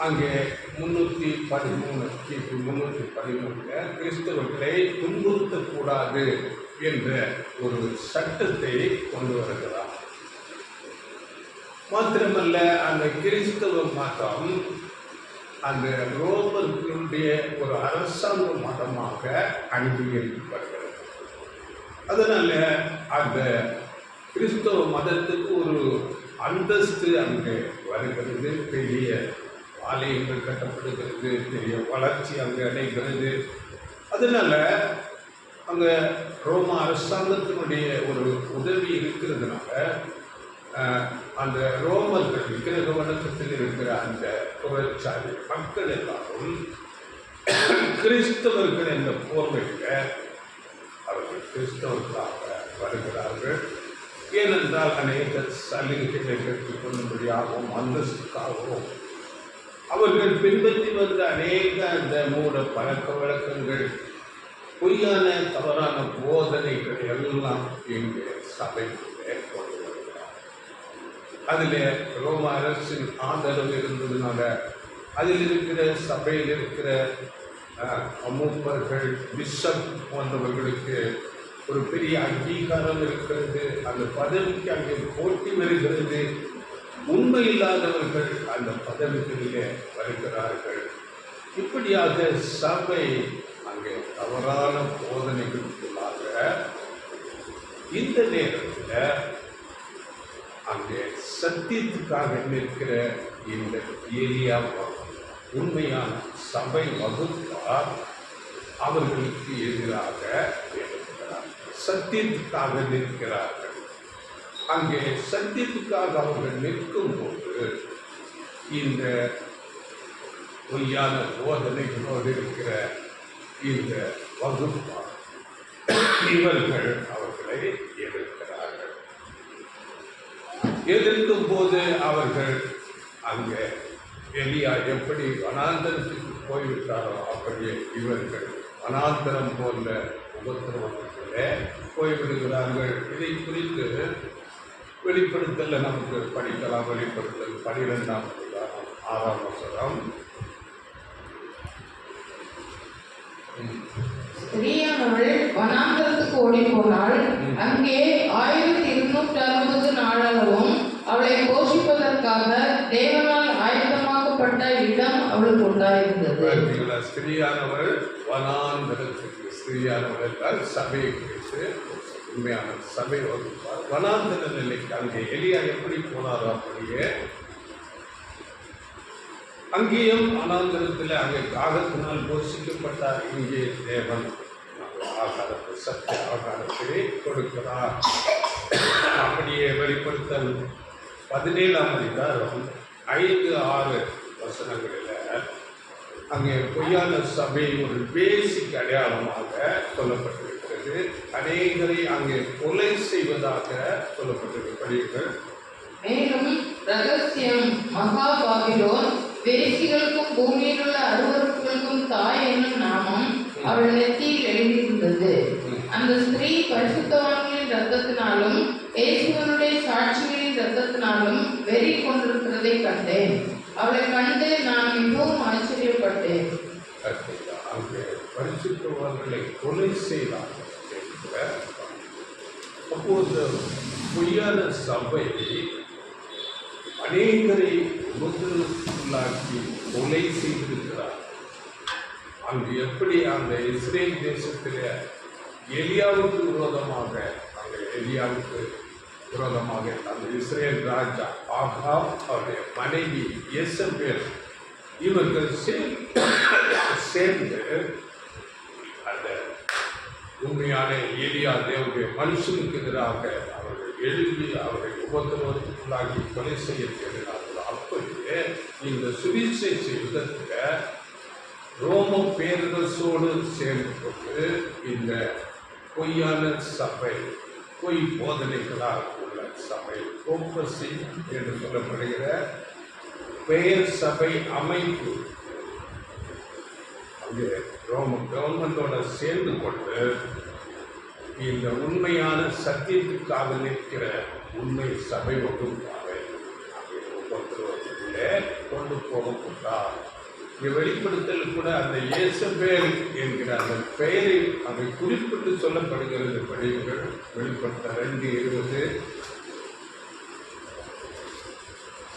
அங்கே 313 கிபி 313 கிறிஸ்தவர்களை துன்புறுத்தக்கூடாது என்ற ஒரு சட்டத்தை கொண்டு வருகிறார். மாத்திரமல்ல, அந்த கிறிஸ்தவ மதம் அந்த ரோமர்களுடைய ஒரு அரசாங்க மதமாக அங்கீகரிக்கப்படுகிறது. அதனால அந்த கிறிஸ்தவ மதத்துக்கு ஒரு அந்தஸ்து அங்கே வருகிறது. பெரிய ஆலயங்கள் கட்டப்படுகிறது, பெரிய வளர்ச்சி அங்கே அடைகிறது. அதனால அங்கே ரோம அரசாங்கத்தினுடைய ஒரு உதவி இருக்கிறதுனால அந்த ரோமர்கள் விக்கிரக வணக்கத்தில் இருக்கிற அந்த புறச்சாதி மக்கள் எல்லாரும் கிறிஸ்தவர்கள் என்ற போர்வையில் அவர்கள் கிறிஸ்தவர்களாக வருகிறார்கள். ஏனென்றால் அநேக சலுகைகளை பெற்றுக்கொள்ளும்படியாகவும் அந்தஸ்துக்காகவும் அவர்கள் பின்பற்றி வந்த அநேக அந்த மூட பழக்க வழக்கங்கள், பொய்யான தவறான போதனைகள் எல்லாம் இங்கே சபைக்குள்ளே கொண்டு வருகிறார். அதில் ரோம அரசின் ஆதரவு இருந்ததுனால அதில் இருக்கிற சபையில் இருக்கிற மூப்பர்கள், பிஷப் போன்றவர்களுக்கு ஒரு பெரிய அங்கீகாரம் இருக்கிறது. அந்த பதவிக்கு அங்கே போட்டி வருகிறது. உண்மை இல்லாதவர்கள் அந்த பதவிகளிலே வருகிறார்கள். இப்படியாக சபை அங்கே தவறான போதனைகளுக்குள்ளாக இந்த நேரத்தில் அங்கே சத்தியத்துக்காக நிற்கிற இந்த ஏலியா உண்மையான சபை வகுப்பார் அவர்களுக்கு எதிராக இருக்கிறார். சத்தியத்துக்காக நிற்கிறார்கள். அங்கே சத்தியத்துக்காக அவர்கள் நிற்கும் போது இந்த பொய்யான போதனைகளோடு இருக்கிற இந்த வகுப்பார் இவர்கள் அவர்களை எதிர்க்கிறார்கள். எதிர்க்கும் போது அவர்கள் அங்கே எலியா எப்படி வனாந்தரத்துக்கு போய்விட்டாரோ அப்படியே இவர்கள் வனாந்தரம் போன்ற உபத்திரவத்திலே போய்விடுகிறார்கள். இதை குறித்து வெளிப்படுத்தல நமக்கு படிக்கலாம். வெளிப்படுத்தல் 12ஆம் அதிகாரம் 6ஆம் வசனம். ஸ்திரீயானவள் வனாந்தரத்துக்கு ஓடி போனாள். அங்கே 1260 நாளளவும் அவளை போஷிப்பதற்காக தேவனால் ஆயத்தமாக்கப்பட்ட இடம் அவளுக்கு உண்டாயிருந்தது. ஸ்திரீயானவள் வனாந்தரத்துக்கு, ஸ்திரீயானவள் என்றால் சபையை குறித்து உண்மையான சபை வகுப்பார். வனாந்தர நிலைக்கு அங்கே எலியா எப்படி போனாரோ அப்படியே அங்கேயும் வனாந்தரத்தில் அங்கே காகத்தினால் போஷிக்கப்பட்டார். இங்கே தேவன் ஆகாரத்தை, சத்திய ஆகாரத்தை கொடுக்கிறார். அப்படியே வெளிப்படுத்தல் 17ஆம் அதிகாரம் 5-6 வசனங்களில் அங்கே பொய்யான சபை ஒரு பேசிக் அடையாளமாக சொல்லப்பட்டிருக்கிறது. அநேகரை அங்கே கொலை செய்வதாக சொல்லப்பட்டிருக்கிறீர்கள். மேலும் ரகசியம் மகா பாபிலோன் வேசிகளுக்கும் பூமியில் உள்ள அருவருப்புகளுக்கும் தாய் என்னும் நாமம் அவள் நெத்தியில் எழுதியிருந்தது. அந்த ஸ்திரீ பரிசுத்தவான்களின் ரத்தத்தினாலும் இயேசுவினுடைய சாட்சிகளின் ரத்தத்தினாலும் வெறி கொண்டிருக்கிறதை கண்டேன். அவளை கண்டு நான் மிகவும் ஆச்சரியப்பட்டேன். பரிசுத்தவான்களை கொலை செய்தார்கள். அப்போது பொய்யான சபை அநேகரை உபத்திரவுக்குள்ளாக்கி கொலை செய்திருக்கிறார். அங்கு எப்படி அந்த இஸ்ரேல் தேசத்தில் எலியாவுக்கு விரோதமாக, அந்த எலியாவுக்கு விரோதமாக அந்த இஸ்ரேல் ராஜா ஆகாப், அவருடைய மனைவி எசபேல், இவர்கள் சேர்ந்து அந்த உண்மையான எலியா தேவனுடைய மனுஷனுக்கு எதிராக அவர்கள் எழுதி அவரை உபத்திரவத்துக்குள்ளாகி கொலை செய்ய தேடினார்கள். அப்படியே இந்த சுவிசேஷ யுகத்தில் ரோம பேரரசோடு சேர்ந்து கொண்டு இந்த பொய்யான சபை, பொய் போதனைகளால் உள்ள சபை, கோப்பசி என்று சொல்லப்படுகிற பெயர் சபை அமைப்பு அங்கே ரோம கவர்மெண்டோட சேர்ந்து கொண்டு இந்த உண்மையான சத்தியத்துக்காக நிற்கிற உண்மை சபை வகுப்பாக ஒவ்வொருத்தருக்குள்ளே கொண்டு போகப்பட்டார். இங்கே வெளிப்படுத்தல் கூட அந்த இயேசபேல் என்கிற அந்த பெயரில் அதை குறிப்பிட்டு சொல்லப்படுகிறது. படிவுகள் வெளிப்படுத்த 2:20,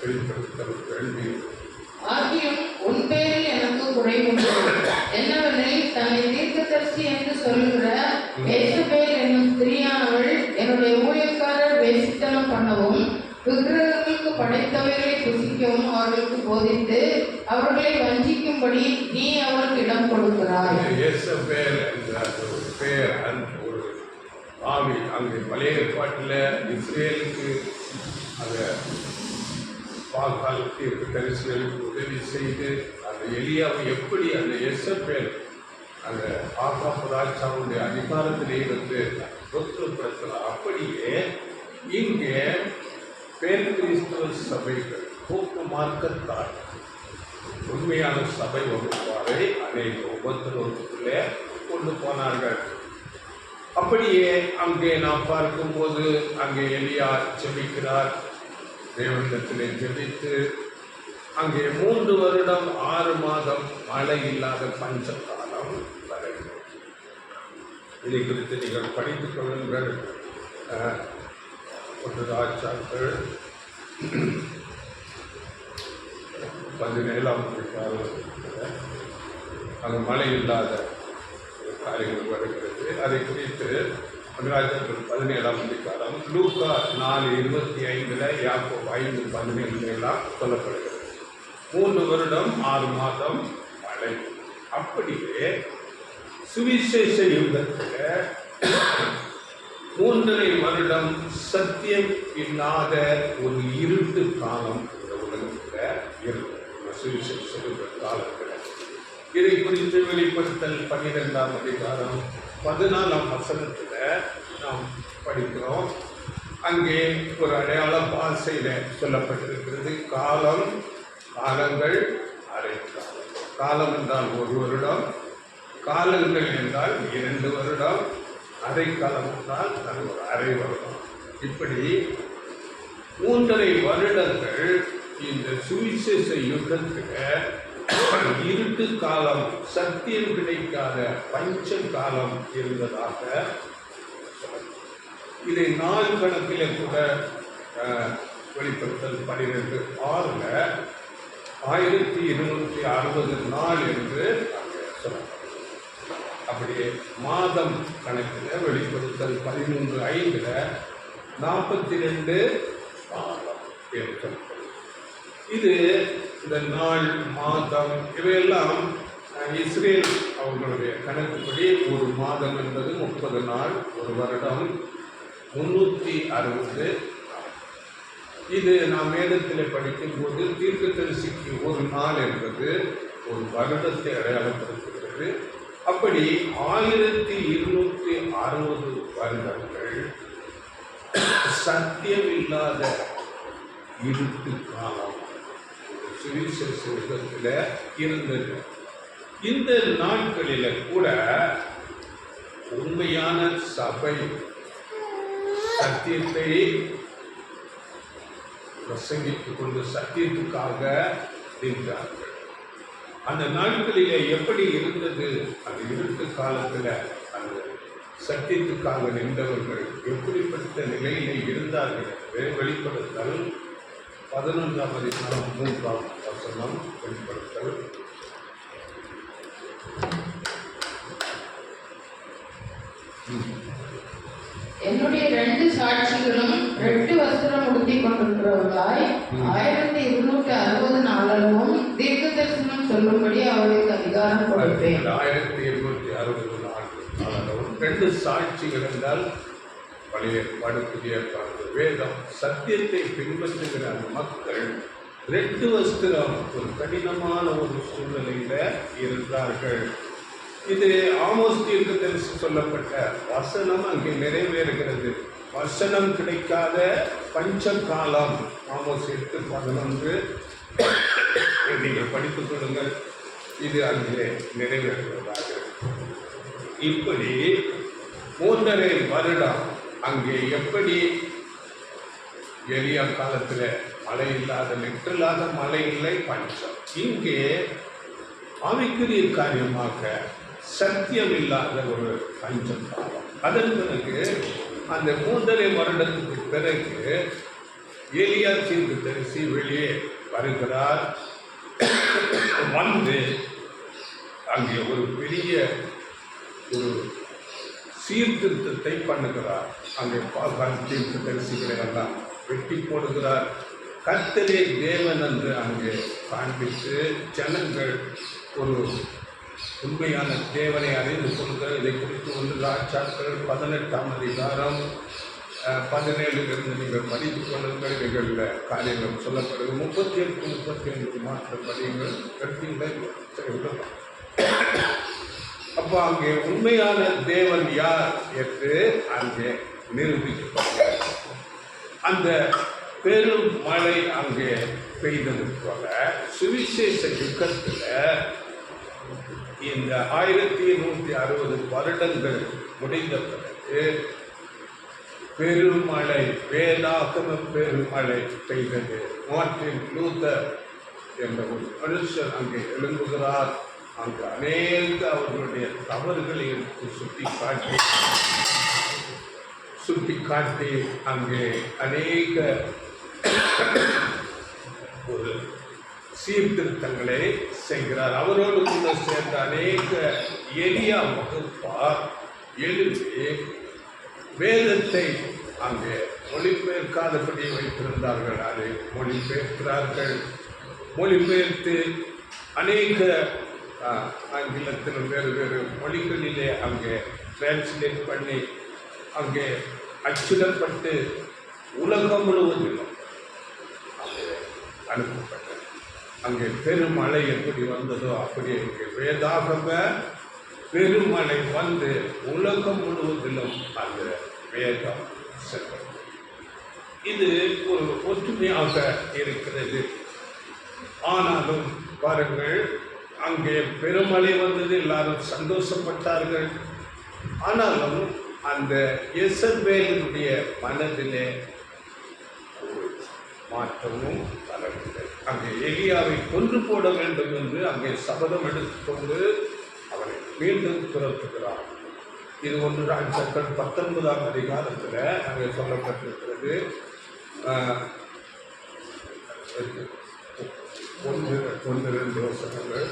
வெளிப்படுத்தல் 2:20. ஆகியும் உன் பேரில் எனக்கு குறைவுண்டு, என்னவெனில் தன்னை தீர்க்கதரிசி என்று சொல்லுகிற இயேசபேல் என்னும் ஸ்திரீயானவள் என்னுடைய ஊழியக்காரர் வேசித்தனம் பண்ணவும் விக்கிரகங்களுக்கு படைத்தவைகளை புசிக்கவும் அவர்களுக்கு போதித்து அவர்களை வஞ்சிக்கும்படி நீ அவருக்கு இடம் கொடுக்கிறாய். இயேசபேல் என்ற ஒரு பெயர், அந்த ஒரு ஆவி அங்கே பழைய ஏற்பாட்டில் இஸ்ரேலுக்கு அந்த பாகாலத்திற்கு தரிசனங்களுக்கு உதவி செய்து அந்த எலியாவை எப்படி அந்த இயேசபேல் அந்த ஆகாப் ராஜாவுடைய அதிகாரத்திலே இருந்து தொற்றுப்படுத்தலாம். அப்படியே இங்கே பேர் கிறிஸ்தவ சபைகள் போக்கு மார்க்கத்தால் உண்மையான சபை வகுப்பாரை அநேக உபத்திரவத்துக்குள்ளே கொண்டு போனார்கள். அப்படியே அங்கே நாம் பார்க்கும்போது அங்கே எலியா ஜெபிக்கிறார். தேவனிடத்திலே ஜெபித்து அங்கே 3 வருடம் 6 மாதம் மழை இல்லாத பஞ்சகாலம் வரைக்கும். இதை குறித்து நீங்கள் படித்துக் கொள்ளுங்கள். ராஜாக்கள் 17ஆம் அதிகாரத்தில் அங்கே மழை இல்லாத காரியங்கள் வருகிறது. அதை குறித்து ராஜாக்கள் 17ஆம் அதிகாரம், லூக்கா 4:25, யாக்கோபு 5:17 எல்லாம் சொல்லப்படுகிறது. 3 வருடம் 6 மாதம் மழை. அப்படியே சுவிசேஷ யுகத்தில் 3.5 வருடம் சத்தியம் இல்லாத ஒரு இருட்டு காலம் இந்த உலகத்தில் இருந்தது. சுவிசேஷ யுக காலத்தில் இதை குறித்து வெளிப்படுத்தல் 12ஆம் அதிகாரம் 14ஆம் வசனத்தில் நாம் படிக்கிறோம். அங்கே ஒரு அடையாள பாசையில் சொல்லப்பட்டிருக்கிறது. காலங்கள் அரை காலம். காலம் என்றால் 1 வருடம், காலங்கள் என்றால் 2 வருடம், அரை காலம் என்றால் அது ஒரு அரை வருடம். இப்படி 3.5 வருடங்கள் இந்த சுவிசேஷ யுகத்தில் இருட்டு காலம், சத்தியம் கிடைக்காத பஞ்ச காலம் இருந்ததாக இதை நாள் கணக்கில் கூட வெளிப்படுத்தல் 12:6 1260 நாள் என்று சொல்லப்படும். அப்படியே மாதம் கணக்கில் வெளிப்படுத்தல் 13:5 42 மாதம் என்று சொல்லப்படும். இது இந்த நாள், மாதம் இவையெல்லாம் இஸ்ரேல் அவர்களுடைய கணக்குப்படி ஒரு மாதம் என்பது 30 நாள், ஒரு வருடம் 360. இது நாம் வேதத்தில் படிக்கும்போது தீர்க்கதரிசிக்கு ஒரு நாள் என்பது ஒரு வருடத்தை அடையாளப்படுத்துகிறது. அப்படி 1260 வருடங்கள் சத்தியம் இல்லாத இருட்டு காலம் சுவிசேஷ யுகத்தில் இருந்தது. இந்த நாட்களில் கூட உண்மையான சபை சத்தியத்தை பிரசங்கித்துக் கொண்டு சத்தியத்துக்காக நின்றார்கள். அந்த நாட்களிலே எப்படி இருந்தது? அந்த இருட்டு காலத்தில் அந்த சத்தியத்துக்காக நின்றவர்கள் எப்படிப்பட்ட நிலையிலே இருந்தார்கள் என்று வெளிப்படுத்தல் 11ஆம் அதிகாரம் 3ஆம் வசனம். வெளிப்படுத்தல் என்னுடைய 2 சாட்சிகளும் 2 வஸ்திரம் உடுத்திக் கொண்டிருக்கிறவர்களாய் 1260 நாளளவும் தீர்க்க தரிசனம் சொல்லும்படி அவர்களுக்கு அதிகாரம் கொடுப்பேன். 1260 நாளளவும் 2 சாட்சிகள் என்றால் பழைய படுத்துடைய வேதம் சத்தியத்தை பின்பற்றுகிற அந்த மக்கள் 2 வஸ்திரம் ஒரு கடினமான ஒரு சூழ்நிலையில் இருந்தார்கள். இது ஆமோஸ் தீர்க்கதரிசி சொல்லப்பட்ட வசனம் அங்கே நிறைவேறுகிறது. வசனம் கிடைக்காத பஞ்ச காலம் ஆமோஸ் 8:11 நீங்கள் படித்துக் கொள்ளுங்கள். இது அங்கே நிறைவேறுவதாக. இப்படி 3.5 வருடம் அங்கே எப்படி எளிய காலத்தில் மழை இல்லாத லிட்டரலாக மழை இல்லை, பஞ்சம். இங்கே ஆவிக்குரிய காரியமாக சத்தியம் இல்லாத ஒரு பஞ்சம் காலம். அதன் பிறகு அந்த 3.5 வருடத்துக்கு பிறகு எலியா தீர்க்கதரிசி வெளியே வருகிறார். வந்து அங்கே ஒரு பெரிய ஒரு சீர்திருத்தத்தை பண்ணுகிறார். அங்கே தீர்க்கதரிசிகளை எல்லாம் வெட்டி போடுகிறார். கர்த்தரே தேவன் என்று அங்கே காண்பித்து ஜனங்கள் ஒரு உண்மையான தேவனை அறிந்து கொள்கிற இதை குறித்து 1 ராஜாக்கள் 18ஆம் அதிகாரம் 17 நீங்கள் படித்துக் கொள்ளுங்கள். நிகழ்ந்த காரியங்கள் சொல்லப்படுது. 38, 35 மாற்றம் படியுங்கள். எடுத்தீங்களா? அப்போ அங்கே உண்மையான தேவன் யார் என்று அங்கே நிரூபிக்கப்படுகிறார். அந்த பெரும் மழை அங்கே பெய்தது போல சுவிசேஷ யுகத்தில் இந்த 1160 வருடங்கள் முடிந்த பிறகு பெருமழை, வேதாகம பெருமழை பெய்தது. மார்ட்டின் லூதர் என்ற ஒரு மனுஷர் அங்கே எழும்புகிறார். அங்கு அநேக அவர்களுடைய தவறுகளை எடுத்து சுட்டி காட்டி அங்கே அநேக ஒரு சீர்திருத்தங்களை செய்கிறார். அவரோடு கூட சேர்ந்த அநேக எளியா வகுப்பார் எழுதி வேதத்தை அங்கே மொழிபெயர்க்காதபடி வைத்திருந்தார்கள். அதை மொழிபெயர்க்கிறார்கள். மொழிபெயர்த்து அநேக ஆங்கிலத்தில் வேறு வேறு மொழிகளிலே அங்கே டிரான்ஸ்லேட் பண்ணி அங்கே அச்சிடப்பட்டு உலகம் முழுவதிலும் அங்கே அனுப்பப்பட்டது. அங்கே பெருமழை எப்படி வந்ததோ அப்படி அங்கே வேதாகம பெருமழை வந்து உலகம் முழுவதிலும் அந்த வேதம் சென்றது. இது ஒரு ஒற்றுமையாக இருக்கிறது. ஆனாலும் பாருங்கள், அங்கே பெருமழை வந்தது, எல்லாரும் சந்தோஷப்பட்டார்கள். ஆனாலும் அந்த எசபேலினுடைய மனதிலே மாற்றமும் வரவில்லை. அங்கே எலியாவை கொன்று போட வேண்டும் என்று அங்கே சபதம் எடுத்துக்கொண்டு அவனை மீண்டும் துரத்துகிறார். இது 1 ராஜாக்கள் 19ஆம் அதிகாரத்தில் அங்கே சொல்லப்பட்டிருக்கிறது. 1-2 வசனங்கள்.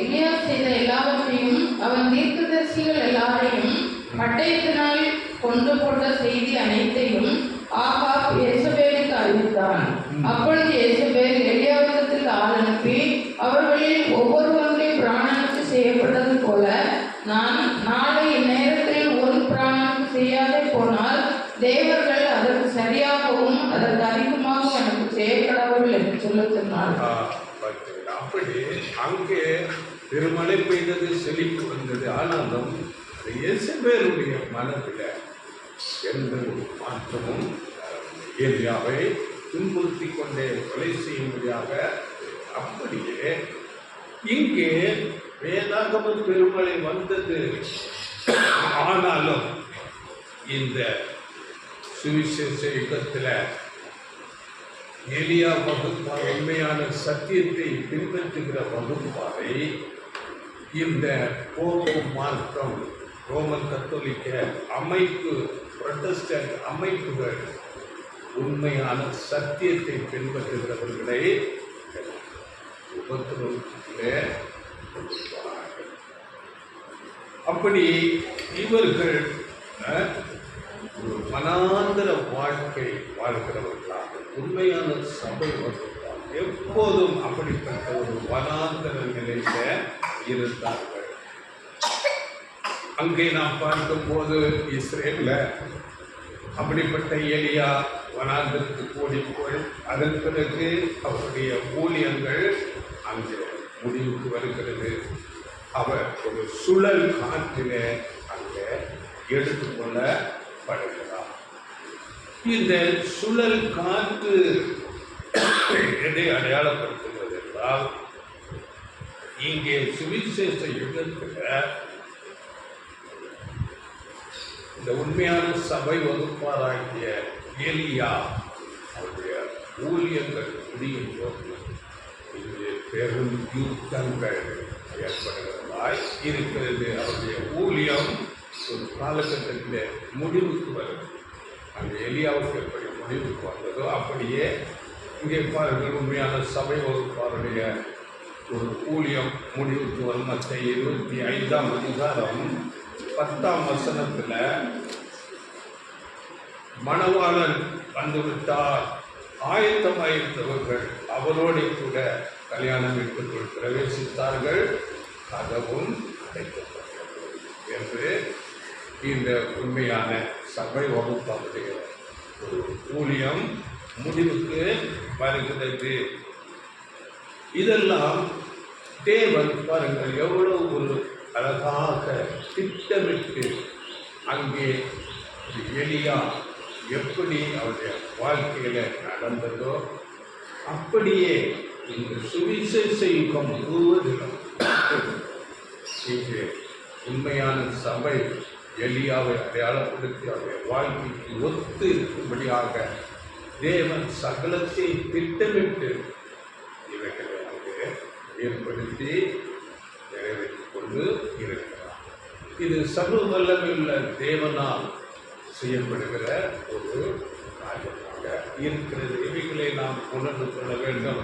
எலியா செய்த எல்லாவற்றையும் அவன் தீர்க்கதரிசிகள் எல்லாரையும் பட்டயத்தினால் கொண்டு போட்ட செய்தி அனைத்தையும் ஆகாப் எசபேலுக்கு அறிவித்தான். அப்பொழுது எசபேல் எலியாவிடத்தில் ஆள் அனுப்பி அவர்களில் ஒவ்வொருவருடைய பிராணனுக்கு செய்யப்பட்டது போல நான் நாளை இந்நேரத்தில் ஒரு பிராணனுக்கு செய்யாதே போனால் தேவர்கள் அதற்கு சரியாகவும் அதற்கு அதிகமாக எனக்கு செய்யப்படவில்லை என்று சொல்ல சொன்னார். அப்படி அங்கே பெருமழை பெய்தது, செழிப்பு வந்தது. ஆனாலும் எசபேலுடைய மனதில் எந்த ஒரு மாற்றமும் எலியாவை துன்புறுத்தி கொண்டே கொலை செய்யும்படியாக. அப்படியே இங்கே வேதாகம பெருமழை வந்தது. ஆனாலும் இந்த சுவிசேஷ யுகத்தில் எலியா வகுப்பார், உண்மையான சத்தியத்தை பின்பற்றுகிற வகுப்பாரை இந்த போப்பு மார்க்கம், ரோமன் கத்தோலிக்க அமைப்பு, புரொட்டஸ்டன்ட் அமைப்புகள் உண்மையான சத்தியத்தை பின்பற்றுகிறவர்களை உபத்திரவத்திலே கொண்டு போனார்கள். அப்படி இவர்கள் ஒரு வனாந்தர வாழ்க்கை வாழ்கிறவர்களாக உண்மையான சபை வகுப்பார் எப்போதும் அப்படிப்பட்ட ஒரு வனாந்தர நிலையில இருந்தார்கள். அங்கே நாம் பார்க்கும்போது இஸ்ரேலில் அப்படிப்பட்ட எலியா வனாந்தரத்துக்கு ஓடிப்போய் அதன் பிறகு அவருடைய ஊழியங்கள் அங்கே முடிவுக்கு வருகிறது. அவர் ஒரு சுழல் காற்றில அங்கே எடுத்துக்கொள்ளப்படுகிறார். இந்த சுழல் காற்று எதை அடையாளப்படுத்துகிறது என்றால், இங்கே சுவிசேஷ யுகத்தில் இந்த உண்மையான சபை வகுப்பாராகிய ஏலியா அவருடைய ஊழியங்கள் முடியும் போது இங்கே பெரும் யுத்தங்கள் ஏற்படுகிறதாய் இருக்கிறது. அவருடைய ஊழியம் ஒரு காலகட்டத்தில் முடிவுக்கு வருது. அங்கே எலியாவுக்கு எப்படி முடிவுக்கு வந்ததோ அப்படியே இங்கே பாருங்கள், உண்மையான சபை வகுப்பாருடைய ஒரு ஊழியம் முடிவுக்கு வரும். மத்திய 25ஆம் அதிகாரம் 10ஆம் வசனத்தில் மணவாளன் வந்துவிட்டார், ஆயத்தமாயிருந்தவர்கள் அவரோடு கூட கல்யாணம் வீட்டுக்குள் பிரவேசித்தார்கள், கதவும் அடைக்கப்பட்டது என்று இந்த உண்மையான சபை வகுப்பாருடைய ஒரு ஊழியம் முடிவுக்கு வருகிறது. இதெல்லாம் தேவன் பாருங்கள் எவ்வளவு ஒரு அழகாக திட்டமிட்டு அங்கே எலியா எப்படி அவருடைய வாழ்க்கையில் நடந்ததோ அப்படியே இந்த சுவிசேஷ யுகம் முழுவதிலும் இங்கே உண்மையான சபை எலியாவை அடையாளப்படுத்தி அவருடைய வாழ்க்கைக்கு ஒத்து இருக்கும்படியாக தேவன் சகலத்தை திட்டமிட்டு இவைகளை அங்கே ஏற்படுத்தி நிறைவேற்றிக் கொண்டு இருக்கிறார். இது சர்வ வல்லமையுள்ள தேவனால் செய்யப்படுகிற ஒரு காரியமாக இருக்கிறது. இவைகளை நாம் உணர்ந்து கொள்ள வேண்டும்.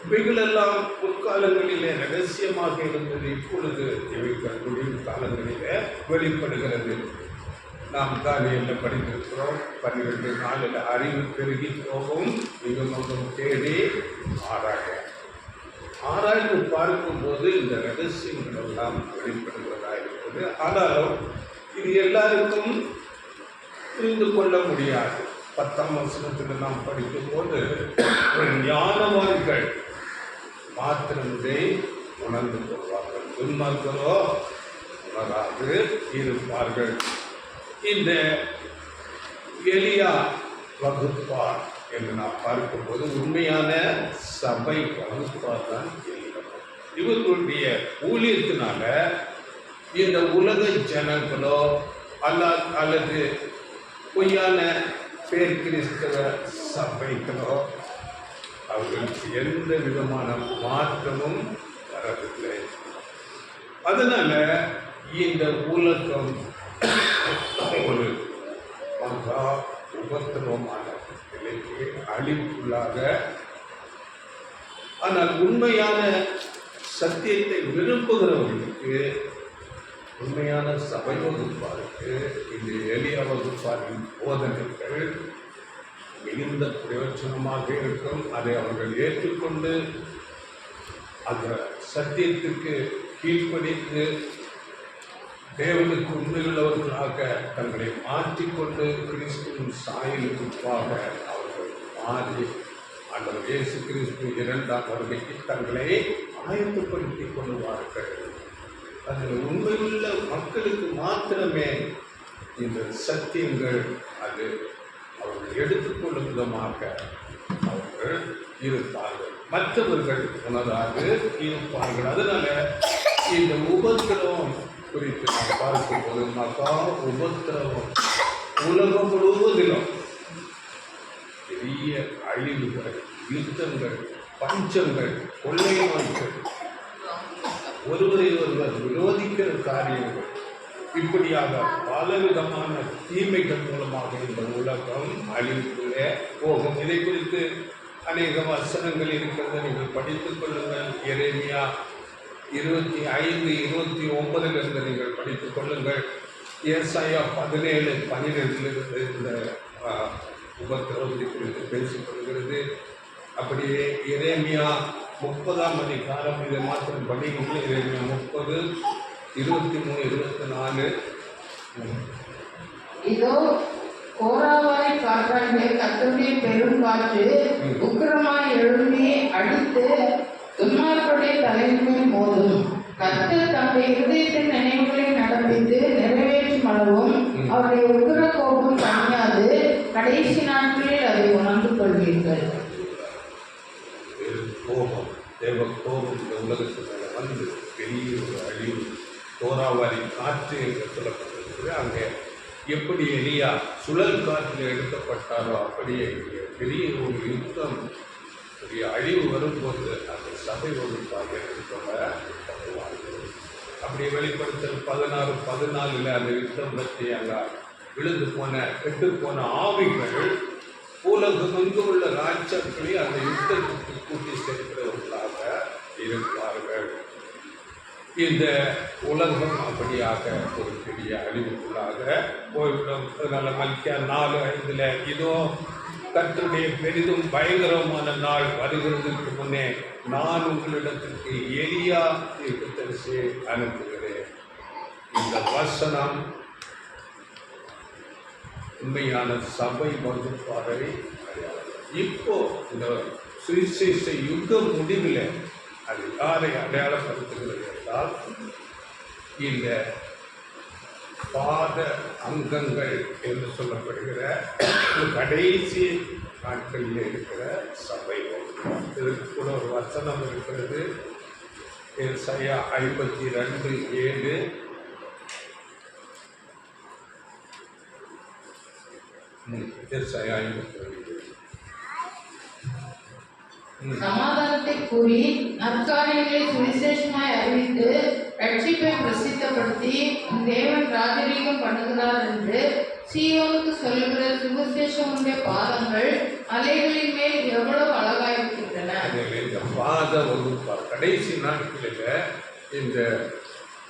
இவைகளெல்லாம் முற்காலங்களிலே ரகசியமாக இருந்தது, இப்பொழுது இவைகள் முடிவு காலங்களிலே வெளிப்படுகிறது. நாம் தானியல்ல படித்திருக்கிறோம். 12 அறிவு பெருகி போகும், மிகவும் தேடி ஆராய்ந்து பார்க்கும்போது இந்த ரகசியங்கள் எல்லாம் வெளிப்படுகிறதா இருக்கிறது. ஆனாலும் இது எல்லாருக்கும் புரிந்து கொள்ள முடியாது. 10ஆம் வசனத்தில் நாம் படிக்கும் போது ஞானவான்கள் மாத்திரமே உணர்ந்து கொள்வார்கள், துன்மார்களோ உணராது இருப்பார்கள். இந்த எலியா வகுப்பார் என்று நாம் பார்க்கும்போது உண்மையான சபை வகுப்பார் தான் எலியா. இவர்களுடைய ஊழியத்தினால இந்த உலக ஜனங்களோ அல்லது பொய்யான பேர் கிறிஸ்தவ சபைகளோ அவர்களுக்கு எந்த விதமான மாற்றமும் வரவில்லை. அதனால இந்த உலகம் ஒரு மகா உபத்திரவமான நிலைக்கு அழிவுக்குள்ளாக, ஆனால் உண்மையான சத்தியத்தை விரும்புகிறவர்களுக்கு, உண்மையான சபை வகுப்பாருக்கு இந்த எளிய வகுப்பாரின் போதனைகள் மிகுந்த பிரயோஜனமாக இருக்கும். அதை அவர்கள் ஏற்றுக்கொண்டு அந்த சத்தியத்துக்கு கீழ்ப்படித்து தேவனுக்கு உண்மையுள்ளவர்களாக தங்களை மாற்றிக்கொண்டு கிறிஸ்துவின் சாயலுக்காக அவர்கள் மாறி ஆண்டவர் இயேசு கிறிஸ்து 2ஆம் வருகைக்கு தங்களை ஆயத்தப்படுத்திக் கொள்வார்கள். அதில் உண்மையுள்ள மக்களுக்கு மாத்திரமே இந்த சத்தியங்கள் அது அவர்கள் எடுத்துக்கொள்ளும் விதமாக அவர்கள் இருப்பார்கள், மற்றவர்கள் உணராது இருப்பார்கள். அதனால இந்த உபத்திரவம் குறித்து நாம் பார்க்கும்போது மகா உபத்திரவம் உலகம் முழுவதிலும் பெரிய அழிவுகள், யுத்தங்கள், பஞ்சங்கள், கொள்ளை நோய்கள், ஒருவரை ஒருவர் விரோதிக்கிற காரியங்கள், இப்படியாக பலவிதமான தீமைகள் மூலமாக இந்த உலகம் அழிவுக்குள்ளே போகும். இதை குறித்து அநேக வசனங்கள் இருக்கிறது, நீங்கள் படித்துக் கொள்ளுங்கள். எரேமியா 25:29 நீங்கள் படித்துக் கொள்ளுங்கள். ஏசாயா 17:12 இந்த உபத்திரவத்தை குறித்து பேசிக்கொள்கிறது. அப்படியே எரேமியா 30ஆம் அதிகாரம் இதை மாத்திரம் படிக்கும்போது எரேமியா 30, 23, 24. இதோ கோராவாய் காற்றாகிய கர்த்தருடைய பெரும் காற்று உக்கிரமாய் எழும்பி அடித்து துன்மார்களுடைய தலைமையில் மோதும். கர்த்தர் தம்முடைய இருதயத்தின் நினைவுகளை நடப்பித்து நிறைவேற்றும் அளவும் அவருடைய உக்கிர கோபம் தணியாது. கடைசி நாட்களில் அதை உணர்ந்து கொள்வீர்கள். கோபம், தேவ கோபம் இந்த உலகத்தில் வந்து பெரிய ஒரு அழிவு, கோராவாரி காற்று என்று சொல்லப்பட்டிருக்கிறது. அங்கே எப்படி எலியா சுழல் காற்றில் எடுக்கப்பட்டாரோ அப்படியே பெரிய ஒரு யுத்தம், பெரிய அழிவு வரும்போது அந்த சபை வகுப்பாக எடுத்துக்கொள்ளப்படுவார்கள். அப்படி வெளிப்படுத்தல் 16:14 அந்த யுத்தம் பற்றி அங்கே விழுந்து போன கெட்டு போன ஆவிகள் உலகம் எங்கு உள்ள ராஜ்யங்களை அந்த யுத்தத்துக்கு கூட்டி சேர்க்கிறவர்களாக இருப்பார்கள். இந்த உலகம் அப்படியாக ஒரு பெரிய அழிவுக்குள்ளாக போய்விடும். அதனால மல்கியா 4:5 இதோ கர்த்தருடைய பெரிதும் பயங்கரமான நாள் வருகிறதுக்கு முன்னே நான் உங்களிடத்திற்கு எலியா தீர்க்கதரிசியை அனுப்புகிறேன். இந்த வசனம் உண்மையான சபை வகுப்பாரை இப்போ இந்த சுவிசேஷ யுக முடிவில் அது யாரை அடையாளப்படுத்துகிறது என்றால் இந்த பாத அங்கங்கள் என்று சொல்லப்படுகிற கடைசி நாட்களில் இருக்கிற சபை. இதற்கு கூட ஒரு வசனம் இருக்கிறது, ஏசாயா 52:7. ஏசாயா 52. சமாதானத்தை கூறி நற்காரியங்களை சுவிசேஷமாய் அறிவித்து ரட்சிப்பை பிரசித்தப்படுத்தி தேவன் ராஜரீகம் பண்ணுகிறார் என்று சீயோனுக்கு சொல்லுகிற சுவிசேஷமுடைய பாதங்கள் அலைகளின் மேல் எவ்வளவு அழகாயிருக்கின்றன. இந்த பாத வகுப்பார் கடைசி நாட்களில் இந்த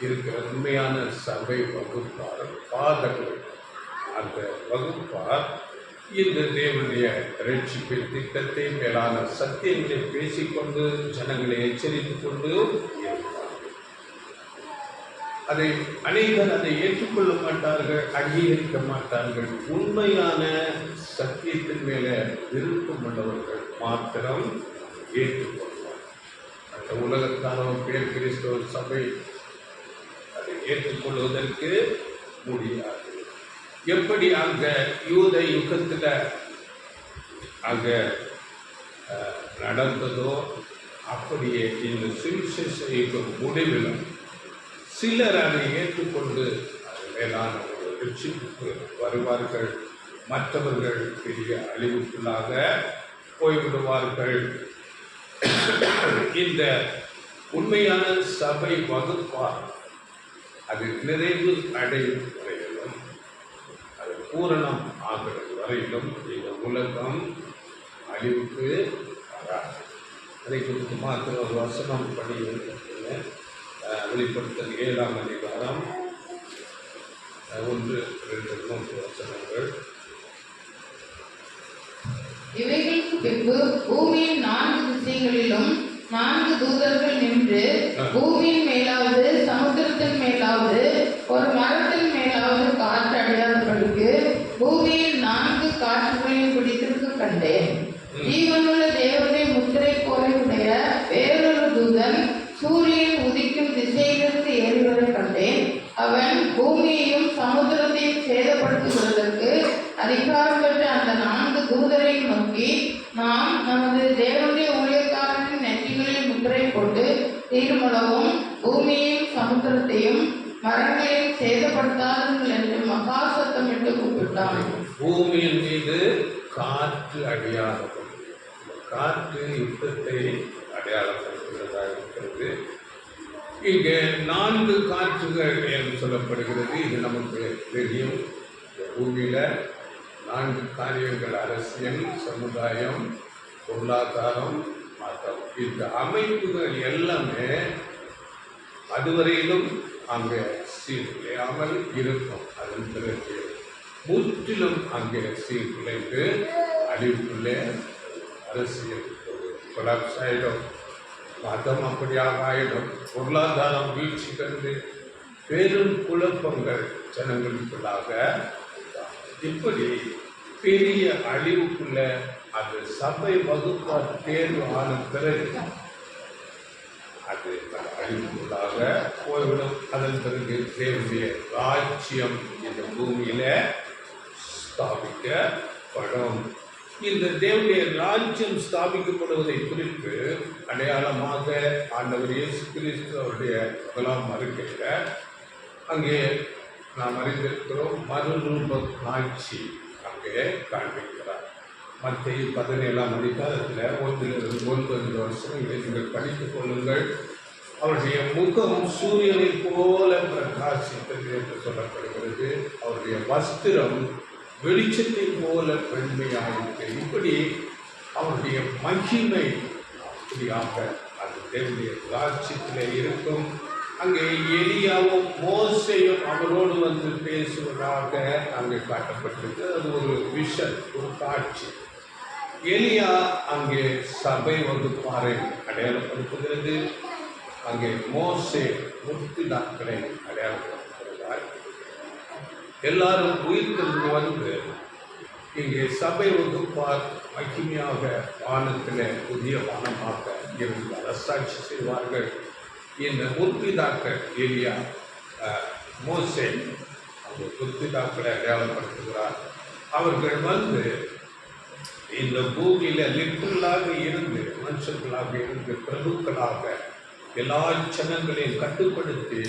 இருக்கிற உண்மையான சபை வகுப்பார் பாதங்கள், அந்த வகுப்பார் இந்த தேவனுடைய ரட்சிப்பை திட்டத்தை மேலான சத்தியங்களை பேசிக்கொண்டு ஜனங்களை எச்சரித்துக் கொண்டு அதை அனைவர் அதை ஏற்றுக்கொள்ள மாட்டார்கள், அங்கீகரிக்க மாட்டார்கள். உண்மையான சத்தியத்தின் மேல விருப்பம் உள்ளவர்கள் மாத்திரம் ஏற்றுக்கொள்வார். அந்த உலகத்தான பேர் கிறிஸ்தவ சபை அதை ஏற்றுக்கொள்வதற்கு முடியாது. எப்படி அங்க யூத யுகத்தில் அங்க நடந்ததோ அப்படியே இந்த சுவிசேஷ யுகம் முடிவிலும் சிலர் அதை ஏற்றுக்கொண்டு அது மேலான ஒரு ரட்சிப்புக்கு வருவார்கள். மற்றவர்கள் பெரிய அழிவுக்குள்ளாக போய்விடுவார்கள். இந்த உண்மையான சபை வகுப்பார் அது நிறைவு அடையும் வரையிலும், அது பூரணம் ஆகிறது வரையிலும் இந்த உலகம் அழிவுக்கு வராது. அதை குறித்து மாத்திர ஒரு வசனம் படி வெளிப்படுத்தல் 7ஆம் அதிகாரம் 1, 2, 3 வசனங்கள். இவைகளுக்கு பின்பு பூமியின் 4 திசைகளிலும் 4 தூதர்கள் நின்று பூமியின் மேலாவது சமுத்திரத்தின் மேலாவது ஒரு மரத்தின் மேலாவது காற்று அடையாதபடிக்கு பூமியின் 4 காற்றுகளையும் பிடித்திருக்க கண்டேன். ஜீவனுள்ள தேவனுடைய முத்திரை கோலை உடைய வேறொரு தூதன் சூரியன் உதிக்கும் திசையிலிருந்து ஏறுவதை கண்டேன். அவன் பூமியையும் சமுத்திரத்தையும் சேதப்படுத்துவதற்கு அதிகாரம் பெற்ற அந்த 4 தூதரையும் நோக்கி, நாம் நமது தேவனுடைய ஊழியக்காரரின் நெற்றிகளில் முத்திரை போட்டு தீர்மளவும் பூமியையும் சமுத்திரத்தையும் மரங்களையும் சேதப்படுத்தாதீர்கள் என்று மகா சத்தமிட்டு கூப்பிட்டான். பூமியின் மீது காற்று அடியாதபடி, காற்று யுத்தத்தை அடையாளப்படுத்துகிறதாக இருக்கிறது. இங்கே 4 காற்றுகள் என்று சொல்லப்படுகிறது. இது நமக்கு தெரியும். பூமியில 4 காரியங்கள்: அரசியல், சமுதாயம், பொருளாதாரம், மதம். இந்த அமைப்புகள் எல்லாமே அதுவரையிலும் அங்கே சீர்குலையாமல் இருக்கும். அதன் பிறகு முற்றிலும் அங்கே சீர்குலைந்து அழிவுக்குள்ளே அரசியல் கொலாப்ஸ் ஆகிடும், மதம் அப்படியாக ஆகிடும், பொருளாதாரம் வீழ்ச்சி கண்டு பெரும் குழப்பங்கள் ஜனங்களுக்குள்ளாக. இப்படி பெரிய அழிவுக்குள்ள அது சபை வகுப்பார் தேர்வு ஆன பிறகு அது அழிவுக்குள்ளாக போய்விடும். அதன் பிறகு தேவனுடைய ராஜ்யம் இந்த பூமியில ஸ்தாபிக்கப்படும். இந்த தேவனுடைய ராஜ்யம் ஸ்தாபிக்கப்படுவதை குறித்து அடையாளமாக ஆண்டவர் இயேசு கிறிஸ்து அவருடைய முதலாம் வருகையில் அங்கே நாம் அறிந்திருக்கிறோம். மறுரூப காட்சி அங்கே காண்பிக்கிறார். மத்திய 17ஆம் அதிகாரத்தில் 1-9 வருஷங்களை நீங்கள் படித்துக் கொள்ளுங்கள். அவருடைய முகம் சூரியனை போல பிரகாசித்தது என்று சொல்லப்படுகிறது. அவருடைய வஸ்திரம் வெளிச்சத்தை போல வெண்மையாயிற்று. இப்படி அவருடைய மகிமை அப்படியாக அது தேவனுடைய ராஜ்யத்தில் இருக்கும். அங்கே எலியாவும் மோசேயும் அவரோடு வந்து பேசுவதாக அங்கே காட்டப்பட்டிருக்கு. அது ஒரு விஷன், ஒரு காட்சி. எலியா அங்கே சபை வகுப்பாரை அடையாளப்படுத்துகிறது. அங்கே மோசே முற்பிதாக்களை அடையாளப்படுத்துகிறார். எல்லாரும் உயிர்த்தெழுந்து வந்து இங்கே சபை வகுப்பார் மகிமையாக வானத்தில் புதிய வானமாக இருந்து அரசாட்சி செய்வார்கள். இந்த முற்பிதாக்கள் எலியா, மோசே அந்த முற்பிதாக்களை அடையாளப்படுத்துகிறார். அவர்கள் வந்து இந்த பூமியில லிட்டரலாக இருந்து மனுஷர்களாக இருந்து பிரபுக்களாக எல்லா ஜனங்களையும் கட்டுப்படுத்தி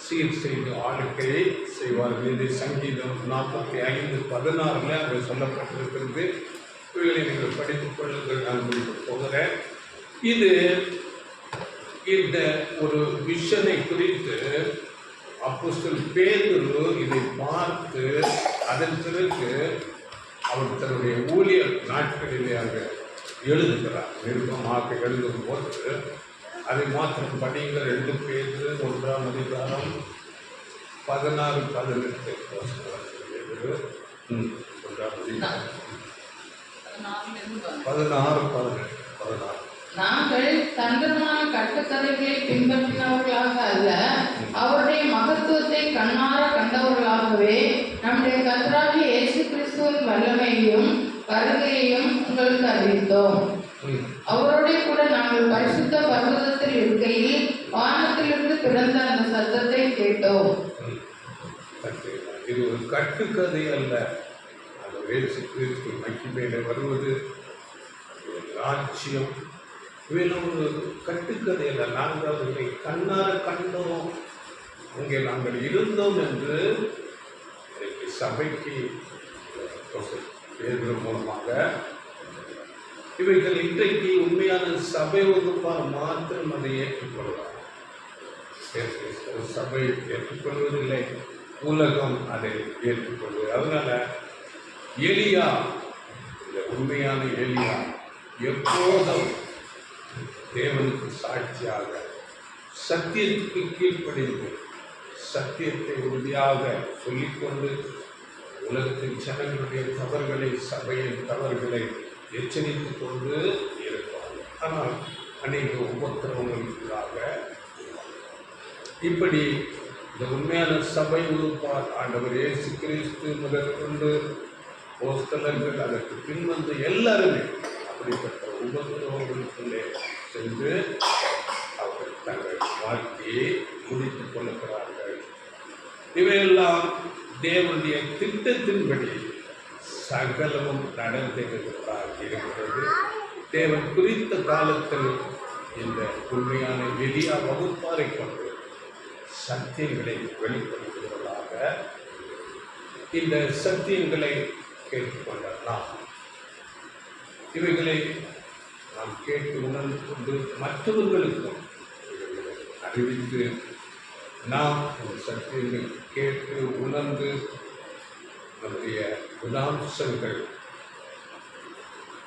சீர் செய்து ஆளுக்கையை செய்வார்கள். இது சங்கீதம் 45:16 அங்கே சொல்லப்பட்டிருக்கிறது. இவைகளை நீங்கள் படித்துக் கொள்ளுங்கள். நான் முடித்து போகிறேன். இது இந்த ஒரு விஷனை குறித்து அப்போஸ்தலன் பேதுரு இதை பார்த்து அதன் பிறகு அவர் தன்னுடைய ஊழிய நாட்களிலே அங்கே எழுதுகிறார். நிருபமாக எழுதும் போது அதை மாத்திரம் படியுங்கள். 2 பேதுரு 1ஆம் அதிகாரம் 16-18 16. நாங்கள் தந்திரமான கட்டுக்கதைகளை பின்பற்றினவர்களாக அல்ல, அவருடைய மகத்துவத்தை கண்ணார கண்டவர்களாகவே நம்முடைய கர்த்தராகிய இயேசு கிறிஸ்துவின் வல்லமையையும் வருகையையும் உங்களுக்கு அறிவித்தோம். அவரோட கூட நாங்கள் பரிசுத்த பர்வதத்தில் இருக்கையில் வானத்திலிருந்து பிறந்த அந்த சத்தத்தை கேட்டோம். இது ஒரு கட்டுக்கதை அல்ல. அந்த இயேசு கிறிஸ்து மகிமையில வருவது, ராஜ்யம், இவையெல்லாம் ஒரு கட்டுக்கதை அல்ல. நாங்கள் அவர்களை கண்ணார கண்டோம், அங்கே நாங்கள் இருந்தோம் என்று சபைக்கு பேதுரு மூலமாக இவைகள் இன்றைக்கு உண்மையான சபை வகுப்பார் மாத்திரம் அதை ஏற்றுக்கொள்வார். சபை ஏற்றுக்கொள்வதில்லை, உலகம் அதை ஏற்றுக்கொள்வது. அதனால எலியா, இந்த உண்மையான எலியா எப்போதும் தேவனுக்கு சாட்சியாக சத்தியத்துக்கு கீழ்ப்படிந்து சத்தியத்தை உறுதியாக சொல்லிக்கொண்டு உலகத்தின் ஜனங்களுடைய தவறுகளை, சபையின் தவறுகளை எச்சரித்துக் கொண்டு இருப்பாங்க. ஆனால் அநேக உபத்திரவங்களுக்காக இப்படி இந்த உண்மையான சபை உறுப்பார் ஆண்டவர் இயேசு கிறிஸ்து முதற்கொண்டு போஸ்தலர்கள் அதற்கு பின்வந்த எல்லாருமே அப்படிப்பட்ட உபத்திரவங்களுக்குள்ளே சென்று அவர்கள் தங்கள் வாழ்க்கையை முடித்துக் கொள்ளுகிறார்கள். இவையெல்லாம் தேவனுடைய திட்டத்தின்படி சகலமும் நடந்தேறுவதாக இருக்கிறது. தேவன் குறித்த காலத்தில் இந்த உண்மையான எலியா வகுப்பாரை கொண்டு சத்தியங்களை வெளிப்படுத்துவதாக இந்த சத்தியங்களை கேட்டுக்கொள்ளலாம். இவைகளை நாம் கேட்டு உணர்ந்து கொண்டு மற்றவர்களுக்கும் அறிவித்து நாம் இந்த சத்தியங்கள் கேட்டு உணர்ந்து நம்முடைய குணாம்சங்கள்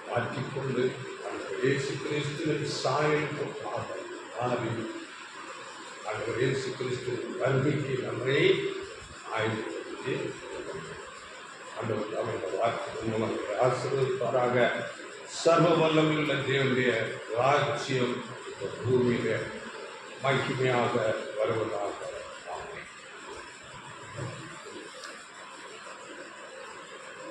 மாற்றிக்கொண்டு அந்த இயேசு கிறிஸ்துவின் சாயல் மாறி அந்த இயேசு கிறிஸ்துவின் வருகைக்கு நம்மை ஆய்வுபடுத்தி அந்த வார்த்தை மூலம் ஆசீர்வதிப்பாராக. சர்வ வல்லமையுள்ள தேவனுடைய ராஜ்யம் இந்த பூமியில மகிமையாக வருவதாக.